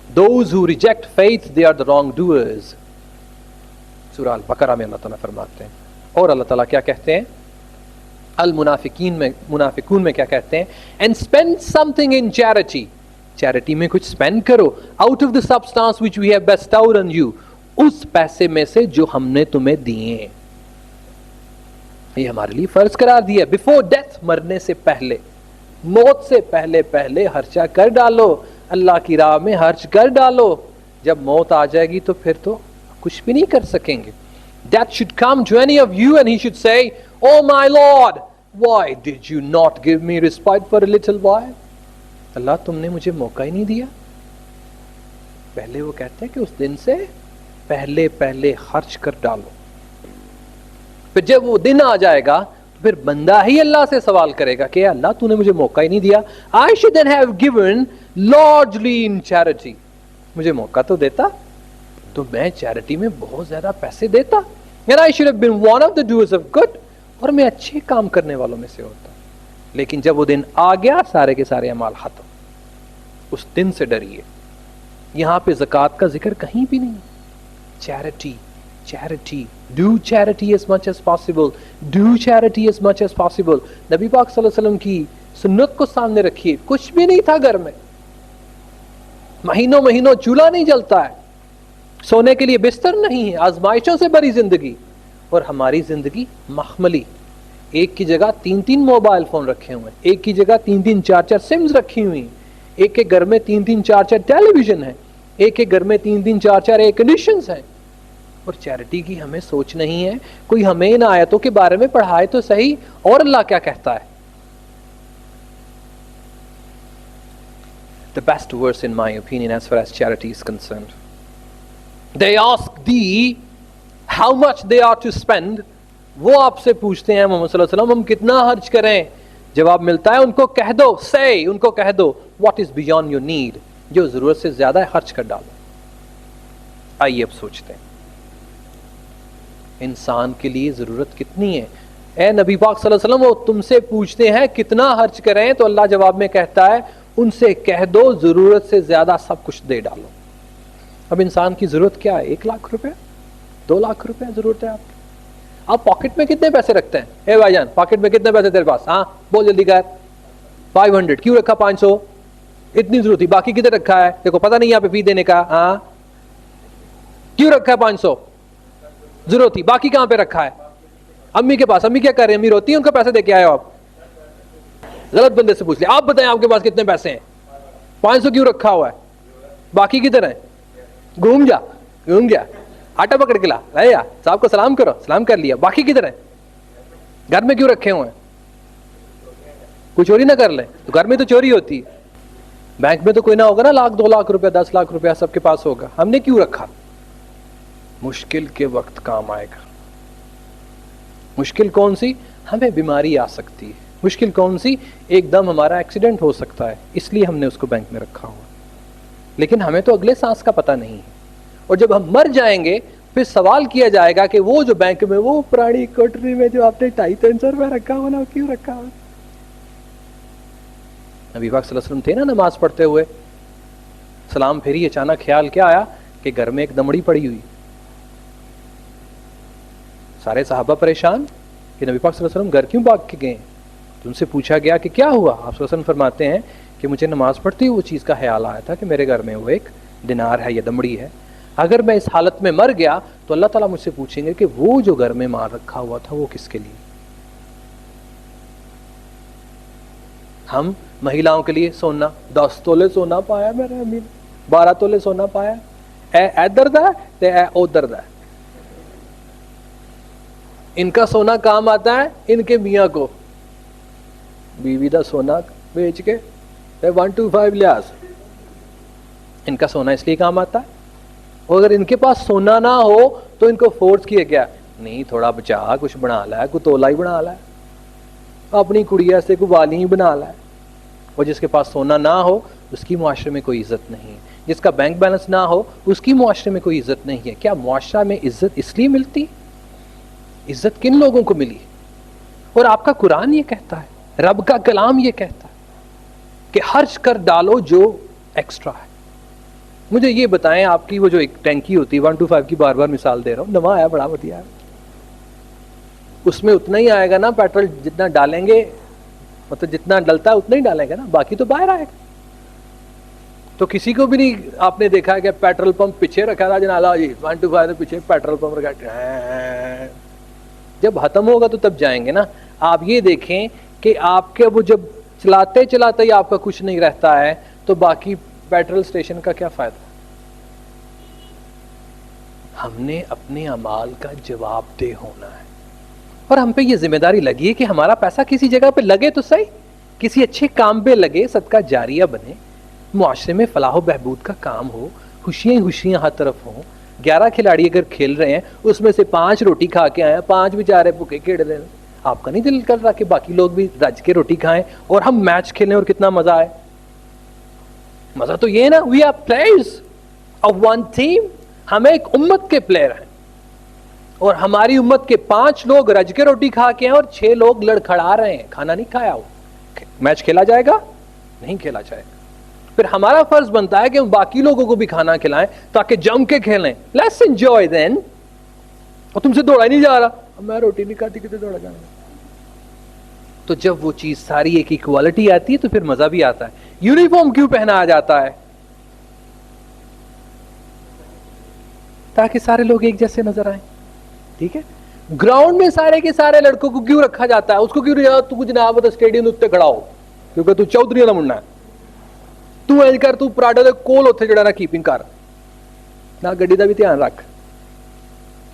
Those who reject faith, they are the wrongdoers. سورہ البقرہ میں اللہ تعالیٰ فرماتے ہیں. اور اللہ تعالیٰ کیا کہتے ہیں؟ منافقون میں کیا کہتے ہیں؟ and spend something in charity, charity میں کچھ سپینڈ کرو, out of the substance which we have bestowed on you, اس پیسے میں سے جو ہم نے تمہیں دیے ہیں. یہ ہمارے لیے فرض قرار دیا. before death, مرنے سے پہلے, موت سے پہلے پہلے خرچہ کر ڈالو, اللہ کی راہ میں خرچ کر ڈالو. جب موت آ جائے گی تو پھر تو کچھ بھی نہیں کر سکیں گے. That should come to any of you and he should say, oh my Lord, why did you not give me respite for a little while? اللہ تم نے مجھے موقع ہی نہیں دیا. پہلے وہ کہتے ہیں کہ اس دن سے پہلے پہلے خرچ کر ڈالو. پھر جب وہ دن آ جائے گا تو پھر بندہ ہی اللہ سے سوال کرے گا کہ اللہ تو نے مجھے موقع ہی نہیں دیا. I should then have given largely in charity. مجھے موقع تو دیتا تو میں چیریٹی میں بہت زیادہ پیسے دیتا. And I should have been one of the doers of good. اور میں اچھے کام کرنے والوں میں سے ہوتا. لیکن جب وہ دن آ گیا, سارے کے سارے اعمال ختم. اس دن سے ڈریے. یہاں پہ زکوٰۃ کا ذکر کہیں بھی نہیں. Charity, charity, do charity as much as possible, do charity as much as possible. نبی پاک صلی اللہ علیہ وسلم کی سنت کو سامنے رکھیے. کچھ بھی نہیں تھا گھر میں, مہینوں مہینوں چولہا نہیں جلتا ہے, سونے کے لیے بستر نہیں ہے, آزمائشوں سے بھری زندگی. اور ہماری زندگی مخملی, ایک کی جگہ 3 موبائل فون رکھے ہوئے, ایک کی جگہ 3 4 سمز رکھی ہوئی, ایک کے گھر میں 3 4 ٹیلی ویژن ہیں, ایک کے گھر میں 3 4 ایئر کنڈیشنز ہیں. اور چیریٹی کی ہمیں سوچ نہیں ہے. کوئی ہمیں ان آیتوں کے بارے میں پڑھائے تو صحیح, اور اللہ کیا کہتا ہے. The best verse in my opinion as far as charity is concerned. They ask thee how much they are to spend. وہ آپ سے پوچھتے ہیں محمد صلی اللہ علیہ وسلم ہم کتنا خرچ کریں. جواب ملتا ہے ان کو کہہ دو, say, ان کو کہہ دو what is beyond your need. جو ضرورت سے زیادہ ہے خرچ کر ڈالو. آئیے اب سوچتے ہیں انسان کے لیے ضرورت کتنی ہے. اے نبی پاک صلی اللہ علیہ وسلم وہ تم سے پوچھتے ہیں کتنا خرچ کریں, تو اللہ جواب میں کہتا ہے ان سے کہہ دو ضرورت سے زیادہ سب کچھ دے ڈالو. اب انسان کی ضرورت کیا ہے؟ 1 لاکھ روپے, 2 لاکھ روپے ضرورت ہے آپ کی. آپ پاکٹ میں کتنے پیسے رکھتے ہیں؟ اے بھائی جان پاکٹ میں کتنے پیسے تیرے پاس؟ ہاں بول جلدی کر. 500. کیوں رکھا 500؟ اتنی ضرورت تھی. باقی کتنے رکھا ہے؟ دیکھو پتہ نہیں یہاں پہ فی دینے کا. ہاں کیوں رکھا ہے 500؟ ضرورت تھی. باقی کہاں پہ رکھا ہے؟ امی کے پاس. امی کیا کر رہے ہیں؟ امی روتی ہیں, ان کو پیسے دے کے آئے ہو آپ؟ غلط بندے سے پوچھ لیں. آپ بتائیں آپ کے پاس کتنے پیسے ہیں؟ 500 کیوں رکھا ہوا ہے؟ باقی کدھر ہیں؟ گھوم گیا آٹا پکڑ کے لا یا صاحب کو سلام کرو, سلام کر لیا. باقی کدھر ہیں؟ گھر میں کیوں رکھے ہوئے ہیں؟ کوئی چوری نہ کر لیں. تو گھر میں تو چوری ہوتی ہے. بینک میں تو کوئی نہ ہوگا نا 1 لاکھ 2 لاکھ روپے 10 لاکھ روپیہ سب کے پاس ہوگا. ہم نے کیوں رکھا؟ مشکل کے وقت کام آئے گا. مشکل کون سی؟ ہمیں بیماری آ سکتی ہے. مشکل کون سی؟ ایک دم ہمارا ایکسیڈنٹ ہو سکتا ہے, اس لیے ہم نے اس کو بینک میں رکھا ہوا. لیکن ہمیں تو اگلے سانس کا پتہ نہیں ہے. اور جب ہم مر جائیں گے پھر سوال کیا جائے گا کہ وہ جو بینک میں وہ پرانی کوٹری میں جو آپ نے 250-300 روپے رکھا ہوا نا, وہ کیوں رکھا ہوا؟ نبی پاک صلی اللہ علیہ وسلم تھے نا نماز پڑھتے ہوئے, سلام پھیری, اچانک خیال کیا آیا کہ گھر میں ایک دمڑی پڑی ہوئی. سارے صحابہ پریشان کہ نبی پاک صلی اللہ علیہ وسلم گھر کیوں بھاگ کے گئے. تو ان سے پوچھا گیا کہ کیا ہوا. آپ صلی اللہ علیہ وسلم فرماتے ہیں کہ مجھے نماز پڑھتی ہوئی وہ چیز کا خیال آیا تھا کہ میرے گھر میں وہ ایک دینار ہے یا دمڑی ہے. اگر میں اس حالت میں مر گیا تو اللہ تعالیٰ مجھ سے پوچھیں گے کہ وہ جو گھر میں مال رکھا ہوا تھا وہ کس کے لیے. ہم مہیلاؤں کے لیے سونا 10 تولے سونا پایا میرے امی نے, 12 تولے سونا پایا. اے درد ہے تے اے او درد ہے. ان کا سونا کام آتا ہے ان کے میاں کو, بیوی دا سونا بیچ کے 125 لیاس. ان کا سونا اس لیے کام آتا ہے. اور اگر ان کے پاس سونا نہ ہو تو ان کو فورس کیا گیا, نہیں تھوڑا بچا, کچھ بنا لا ہے, کوئی تولا ہی بنا لا ہے, اپنی کڑیا سے کوئی والی ہی بنا لا ہے. اور جس کے پاس سونا نہ ہو اس کی معاشرے میں کوئی عزت نہیں ہے. جس کا بینک بیلنس نہ ہو اس کی معاشرے میں کوئی عزت نہیں ہے. کیا معاشرہ میں عزت اس لیے ملتی؟ عزت کن لوگوں کو ملی؟ اور آپ کا قرآن یہ کہتا ہے, رب کا کلام یہ کہتا ہے کہ خرچ کر ڈالو جو ایکسٹرا ہے. مجھے یہ بتائیں, آپ کی وہ جو ایک ٹینکی ہوتی ہے 125 کی, بار بار مثال دے رہا ہوں, نواں آیا بڑا ودیا ہے, اس میں اتنا ہی آئے گا نا پیٹرول جتنا ڈالیں گے, مطلب جتنا ڈلتا ہے اتنا ہی ڈالیں گے نا, باقی تو باہر آئے گا. تو کسی کو بھی نہیں آپ نے دیکھا ہے کہ پیٹرول پمپ پیچھے رکھا تھا جنالا جی 125 نے پیچھے پیٹرول پمپ رکھا. جب ختم ہوگا تو تب جائیں گے نا. آپ یہ دیکھیں کہ آپ کے وہ جب چلاتے چلاتے ہی آپ کا کچھ نہیں رہتا ہے تو باقی پیٹرول اسٹیشن کا کیا فائدہ. ہم نے اپنے اعمال کا جواب دہ ہونا ہے, اور ہم پہ یہ ذمہ داری لگی ہے کہ ہمارا پیسہ کسی جگہ پہ لگے تو صحیح, کسی اچھے کام پہ لگے, صدقہ جاریہ بنے, معاشرے میں فلاح و بہبود کا کام ہو, خوشیاں ہی خوشیاں ہر طرف ہوں. 11 کھلاڑی اگر کھیل رہے ہیں اس میں سے 5 روٹی کھا کے آئے ہیں, 5 بیچارے بھوکے کھیل رہے ہیں. آپ کا نہیں دل کر رہا کہ باقی لوگ بھی رج کے روٹی کھائیں اور ہم میچ کھیلیں اور کتنا مزہ آئے؟ مزہ تو یہ ہے نا, we are players of one team. ہم ایک امت کے پلیئر ہیں, اور ہماری امت کے 5 لوگ رج کے روٹی کھا کے ہیں اور 6 لوگ لڑکھڑا رہے ہیں, کھانا نہیں کھایا. ہو میچ کھیلا جائے گا؟ نہیں کھیلا جائے گا. پھر ہمارا فرض بنتا ہے کہ ہم باقی لوگوں کو بھی کھانا کھلائیں تاکہ جم کے کھیلیں. لیٹس انجوائے دین. اور تم سے دوڑا ہی نہیں جا رہا, میں روٹی نہیں کھاتی, کتنے دوڑا جانا. تو جب وہ چیز ساری ایک ایکوالٹی آتی ہے تو پھر مزہ بھی آتا ہے. یونیفارم کیوں پہنایا جاتا ہے؟ تاکہ سارے لوگ ایک جیسے نظر آئیں. ٹھیک ہے. گراؤنڈ میں سارے کے سارے لڑکوں کو کیوں رکھا جاتا ہے؟ اس کو کیوں نہیں, تو جناب اسٹیڈیم اتنے کھڑا ہو کیونکہ تو چودھری کا مننا ہے, تو ایج کر, تو پراڈے دے کول اتنے جڑا نا کیپنگ کر, نہ گڈی دا بھی دھیان رکھ.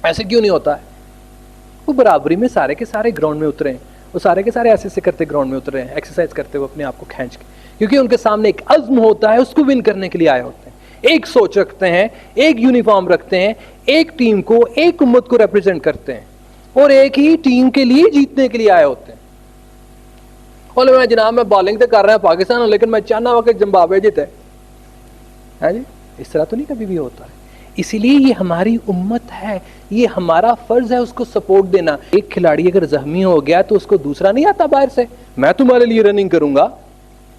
ایسے کیوں نہیں ہوتا ہے؟ وہ برابری میں سارے کے سارے گراؤنڈ میں اترے ہیں, وہ سارے کے سارے ایسے کرتے گراؤنڈ میں اترے ہیں, ایکسرسائز کرتے ہوئے اپنے آپ کو کھینچ کے, کیونکہ ان کے سامنے ایک عزم ہوتا ہے, اس کو ون کرنے کے لیے آئے ہوتے ہیں. ایک سوچ رکھتے ہیں, ایک یونیفارم رکھتے ہیں, ایک ٹیم کو, ایک امت کو ریپرزینٹ کرتے ہیں, اور ایک ہی ٹیم کے لیے جیتنے کے لیے آئے ہوتے ہیں. اور میں جناب میں بالنگ تو کر رہا ہوں پاکستان, لیکن میں چاہنا ہوں کہ زمبابوے جیتے. ہاں جی، اس طرح تو نہیں کبھی بھی ہوتا ہے. اسی لیے یہ ہماری امت ہے, یہ ہمارا فرض ہے اس کو سپورٹ دینا. ایک کھلاڑی اگر زخمی ہو گیا تو اس کو دوسرا نہیں آتا باہر سے, میں تمہارے لیے رننگ کروں گا,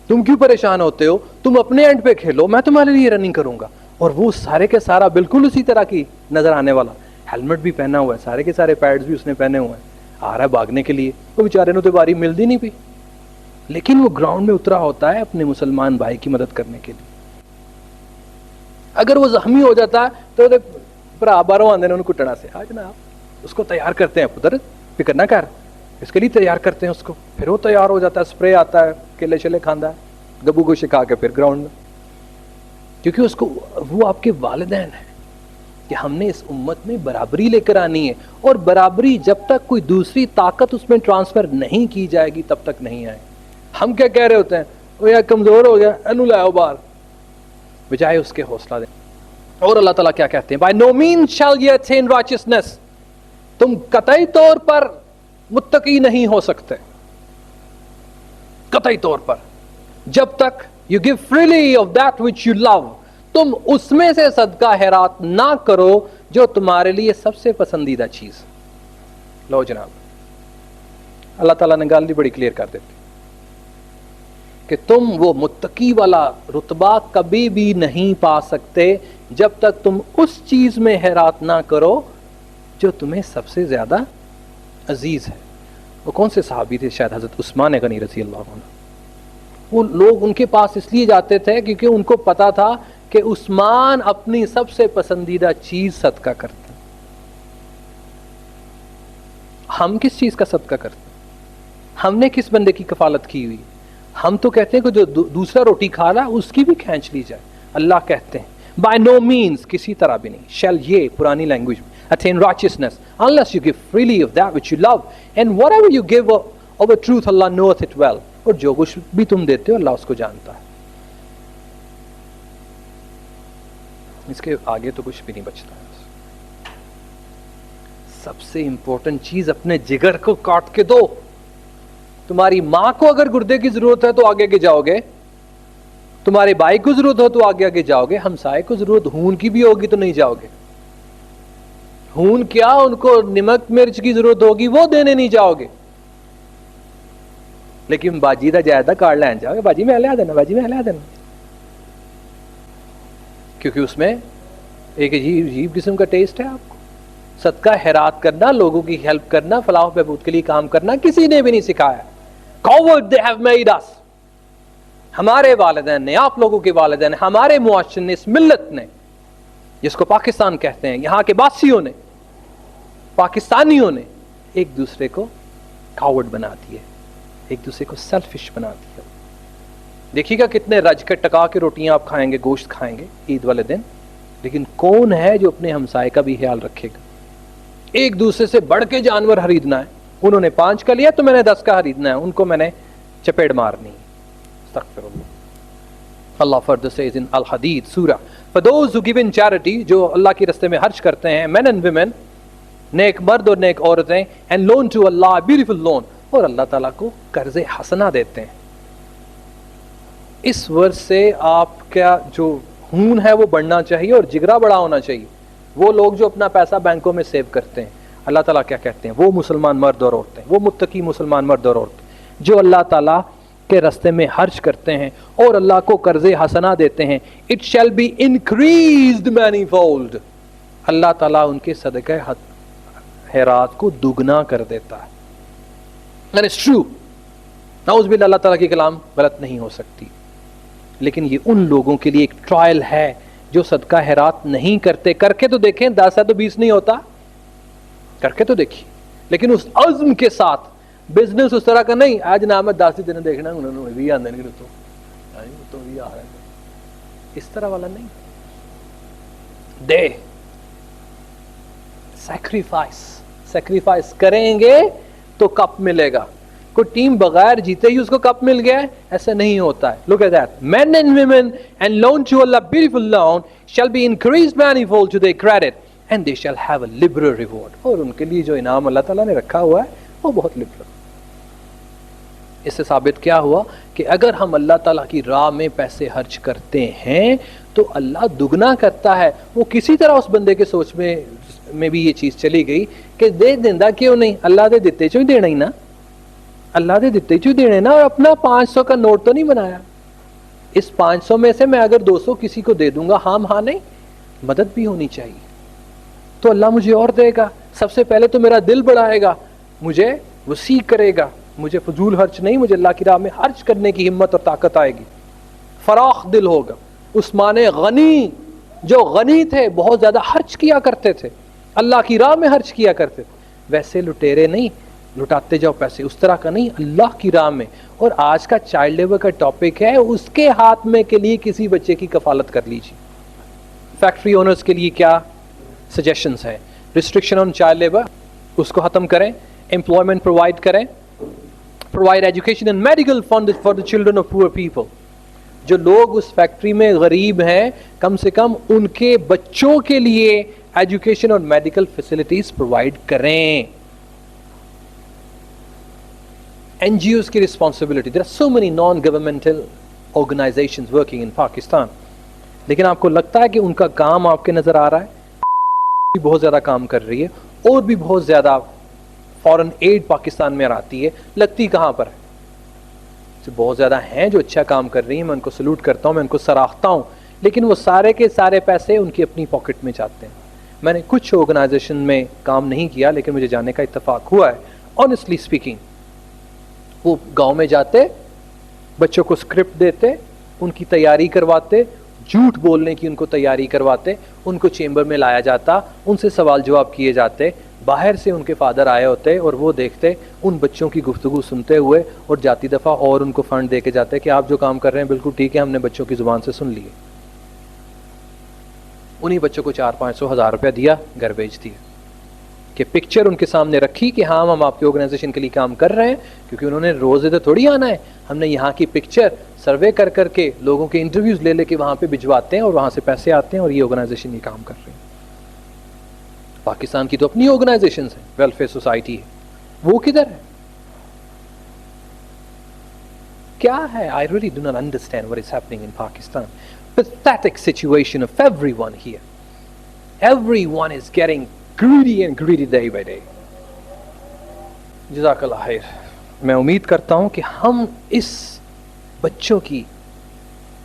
تم کیوں پریشان ہوتے ہو, تم اپنے اینڈ پہ کھیلو, میں تمہارے لیے رننگ کروں گا. اور وہ سارے کے سارا بالکل اسی طرح کی نظر آنے والا, ہیلمٹ بھی پہنا ہوا ہے, سارے کے سارے پیڈز بھی اس نے پہنے ہوئے ہیں, آ رہا ہے بھاگنے کے لیے. وہ بیچارے نے تو باری ملتی نہیں پئی, لیکن وہ گراؤنڈ میں اترا ہوتا ہے اپنے مسلمان بھائی کی مدد کرنے کے لیے. اگر وہ زخمی ہو جاتا ہے تو برا باروں آندے نے ان کو ٹڑا سے, آ جناب اس کو تیار کرتے ہیں, پتر فکر نہ کر, اس کے لیے تیار کرتے ہیں اس کو. پھر وہ تیار ہو جاتا ہے, اسپرے آتا ہے, کیلے شلے کھاندا ہے, گبو گوشے کھا کے پھر گراؤنڈ میں, کیونکہ اس کو وہ آپ کے والدین ہیں کہ ہم نے اس امت میں برابری لے کر آنی ہے. اور برابری جب تک کوئی دوسری طاقت اس میں ٹرانسفر نہیں کی جائے گی تب تک نہیں آئے. ہم کیا کہہ رہے ہوتے ہیں, وہ یار کمزور ہو گیا اینو لاؤ باہر, بجائے اس کے حوصلہ دیں. اور اللہ تعالیٰ کیا کہتے ہیں, by no means shall ye attain righteousness, تم قطعی طور پر متقی نہیں ہو سکتے, قطعی طور پر, جب تک you give freely of that which you love, تم اس میں سے صدقہ خیرات نہ کرو جو تمہارے لیے سب سے پسندیدہ چیز. لو جناب, اللہ تعالیٰ نے گالی بڑی کلیئر کر دیتی کہ تم وہ متقی والا رتبہ کبھی بھی نہیں پا سکتے جب تک تم اس چیز میں خیرات نہ کرو جو تمہیں سب سے زیادہ عزیز ہے. وہ کون سے صحابی تھے؟ شاید حضرت عثمان غنی رضی اللہ عنہ. وہ لوگ ان کے پاس اس لیے جاتے تھے کیونکہ ان کو پتا تھا کہ عثمان اپنی سب سے پسندیدہ چیز صدقہ کرتے ہیں. ہم کس چیز کا صدقہ کرتے ہیں؟ ہم نے کس بندے کی کفالت کی ہوئی؟ ہم تو کہتے ہیں کہ جو دوسرا روٹی کھا رہا ہے اس کی بھی کھینچ لی جائے. اللہ کہتے ہیں by no means, کسی طرح بھی نہیں, shall ye, پرانی لینگویج میں, attain righteousness unless you give freely of that which you love, and whatever you give of a truth Allah knoweth it well. اور جو کچھ بھی تم دیتے ہو اللہ اس کو جانتا ہے. اس کے آگے تو کچھ بھی نہیں بچتا ہے. سب سے امپورٹنٹ چیز, اپنے جگر کو کاٹ کے دو. تمہاری ماں کو اگر گردے کی ضرورت ہے تو آگے آگے جاؤ گے, تمہارے بھائی کو ضرورت ہو تو آگے آگے جاؤ گے, ہمسائے کو ضرورت خون کی بھی ہوگی تو نہیں جاؤ گے. خون کیا, ان کو نمک مرچ کی ضرورت ہوگی وہ دینے نہیں جاؤ گے, لیکن باجی دا جائیدہ کارڈ لین جاؤ گے, باجی میں لیا دینا, باجی میں لیا دینا, کیونکہ اس میں ایک عجیب قسم کا ٹیسٹ ہے. آپ کو صدقہ خیرات کرنا, لوگوں کی ہیلپ کرنا, فلاح و بہبود کے لیے کام کرنا کسی نے بھی نہیں سکھایا. Coward they have made us. ہمارے والدین نے, آپ لوگوں کے والدین نے, ہمارے معاشرے نے, اس ملت نے, جس کو پاکستان کہتے ہیں, یہاں کے باسیوں نے, پاکستانیوں نے ایک دوسرے کو کاورڈ بنا دیے, ایک دوسرے کو سیلفش بنا دیا. دیکھیے گا کتنے رج کے ٹکا کے روٹیاں آپ کھائیں گے, گوشت کھائیں گے عید والے دن, لیکن کون ہے جو اپنے ہمسائے کا بھی خیال رکھے گا؟ ایک دوسرے سے بڑھ کے جانور خریدنا ہے, انہوں نے 5 کا لیا تو میں نے 10 کا خریدنا ہے, ان کو میں نے چپیڑ مارنی. استغفر اللہ. اللہ further says in Al-Hadid surah, for those who give in charity, جو اللہ کے راستے میں خرچ کرتے ہیں, men and women, نیک مرد اور نیک عورتیں, and loan to Allah, beautiful loan, اور اللہ تعالیٰ کو قرض حسنہ دیتے ہیں. اس ورس سے آپ کا جو خون ہے وہ بڑھنا چاہیے اور جگرا بڑا ہونا چاہیے. وہ لوگ جو اپنا پیسہ بینکوں میں سیو کرتے ہیں, اللہ تعالیٰ کیا کہتے ہیں, وہ مسلمان مرد اور عورتیں, وہ متقی مسلمان مرد اور عورتیں جو اللہ تعالیٰ کے راستے میں خرچ کرتے ہیں اور اللہ کو قرض حسنہ دیتے ہیں, it shall be increased manifold. اللہ تعالیٰ ان کے صدقہ خیرات کو دگنا کر دیتا ہے. And it's true. نعوذ باللہ, اللہ تعالیٰ کی کلام غلط نہیں ہو سکتی, لیکن یہ ان لوگوں کے لیے ایک ٹرائل ہے جو صدقہ خیرات نہیں کرتے. کر کے تو دیکھیں, 10 ہے تو 20 نہیں ہوتا, کر کے تو دیکھیے, لیکن اس عزم کے ساتھ. بزنس اس طرح کا نہیں, آج نام 10 دن دیکھنا انہوں نے بھی آندے نہیں تو بھی آ رہا ہے, اس طرح والا نہیں. دے سیکریفائس کریں گے تو کپ ملے گا. کوئی ٹیم بغیر جیتے ہی اس کو کپ مل گیا ہے, ایسا نہیں ہوتا ہے. Look at that. Men and women and loan to Allah, beautiful loan, shall be increased manifold to their credit, and they shall have a liberal reward. اور ان کے لیے جو انعام اللہ تعالیٰ نے رکھا ہوا ہے وہ بہت لبرل. اس سے ثابت کیا ہوا کہ اگر ہم اللہ تعالیٰ کی راہ میں پیسے خرچ کرتے ہیں تو اللہ دگنا کرتا ہے. وہ کسی طرح اس بندے کے سوچ میں بھی یہ چیز چلی گئی کہ دے دینا کیوں نہیں, اللہ دے دیتے چو ہی دینا ہی نا, اللہ دے دیتے چو دینے نا. اور اپنا 500 کا نوٹ تو نہیں بنایا, اس 500 میں سے میں اگر 200 کسی کو دے دوں گا, ہاں نہیں, مدد بھی ہونی چاہیے تو اللہ مجھے اور دے گا. سب سے پہلے تو میرا دل بڑھائے گا, مجھے وسیع کرے گا, مجھے فضول خرچ نہیں, مجھے اللہ کی راہ میں خرچ کرنے کی ہمت اور طاقت آئے گی, فراخ دل ہوگا. عثمان غنی جو غنی تھے, بہت زیادہ خرچ کیا کرتے تھے, اللہ کی راہ میں خرچ کیا کرتے تھے. ویسے لٹیرے نہیں, لٹاتے جاؤ پیسے, اس طرح کا نہیں, اللہ کی راہ میں. اور آج کا چائلڈ لیبر کا ٹاپک ہے, اس کے ہاتھ میں کے لیے کسی بچے کی کفالت کر لیجیے. فیکٹری اونرز کے لیے کیا سجیشنز ہیں؟ ریسٹرکشن آن چائلڈ لیبر, اس کو ختم کریں, امپلائمنٹ پرووائڈ کریں, provide education and medical for the children of poor people. جو لوگ اس فیکٹری میں غریب ہیں, کم سے کم ان کے بچوں کے لیے ایجوکیشن اور میڈیکل فیسلٹیز پرووائڈ کریں. این جی اوز کی responsibility, there are so many non governmental organisations working in Pakistan, لیکن آپ کو لگتا ہے کہ ان کا کام آپ کے نظر آ رہا ہے؟ بہت زیادہ کام کر رہی ہے, اور بھی بہت زیادہ فورن ایڈ پاکستان میں آتی ہے, لگتی کہاں پر ہے؟ بہت زیادہ ہیں جو اچھا کام کر رہی ہیں, میں ان کو سلوٹ کرتا ہوں, میں ان کو سراہتا ہوں, لیکن وہ سارے کے سارے پیسے ان کی اپنی پاکٹ میں جاتے ہیں. میں نے کچھ آرگنائزیشن میں کام نہیں کیا, لیکن مجھے جانے کا اتفاق ہوا ہے. آنیسٹلی اسپیکنگ, وہ گاؤں میں جاتے, بچوں کو اسکرپٹ دیتے, ان کی تیاری کرواتے, جھوٹ بولنے کی ان کو تیاری کرواتے, ان کو چیمبر میں لایا جاتا, ان سے سوال جواب کیے جاتے, باہر سے ان کے فادر آئے ہوتے اور وہ دیکھتے, ان بچوں کی گفتگو سنتے ہوئے, اور جاتی دفعہ اور ان کو فنڈ دے کے جاتے کہ آپ جو کام کر رہے ہیں بالکل ٹھیک ہے, ہم نے بچوں کی زبان سے سن لیے. انہی بچوں کو 400-500 ہزار روپیہ دیا, گھر بھیج دیا, کہ پکچر ان کے سامنے رکھی کہ ہاں ہم آپ کی آرگنائزیشن کے لیے کام کر رہے ہیں, کیونکہ انہوں نے روز ادھر تھوڑی آنا ہے, ہم نے یہاں کی پکچر سروے کر کے لوگوں کے انٹرویوز لے کے وہاں پہ بھجواتے ہیں, اور وہاں سے پیسے آتے ہیں, اور یہ آرگنائزیشن یہ کام کر رہے ہیں. پاکستان کی تو اپنی آرگنائزیشنز ہیں, ویلفیئر سوسائٹی ہے, وہ کدھر ہے؟ کیا ہے؟ I really do not understand what is happening in Pakistan. Pathetic situation of everyone here. Everyone is getting greedy and greedy day by day. جزاک اللہ خیر. میں امید کرتا ہوں کہ ہم اس بچوں کی,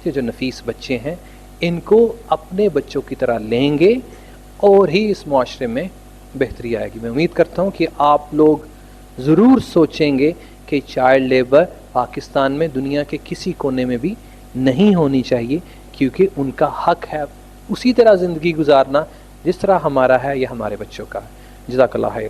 یہ جو نفیس بچے ہیں, ان کو اپنے بچوں کی طرح لیں گے, اور ہی اس معاشرے میں بہتری آئے گی. میں امید کرتا ہوں کہ آپ لوگ ضرور سوچیں گے کہ چائلڈ لیبر پاکستان میں دنیا کے کسی کونے میں بھی نہیں ہونی چاہیے, کیونکہ ان کا حق ہے اسی طرح زندگی گزارنا جس طرح ہمارا ہے یا ہمارے بچوں کا ہے. جزاک اللہ خیر.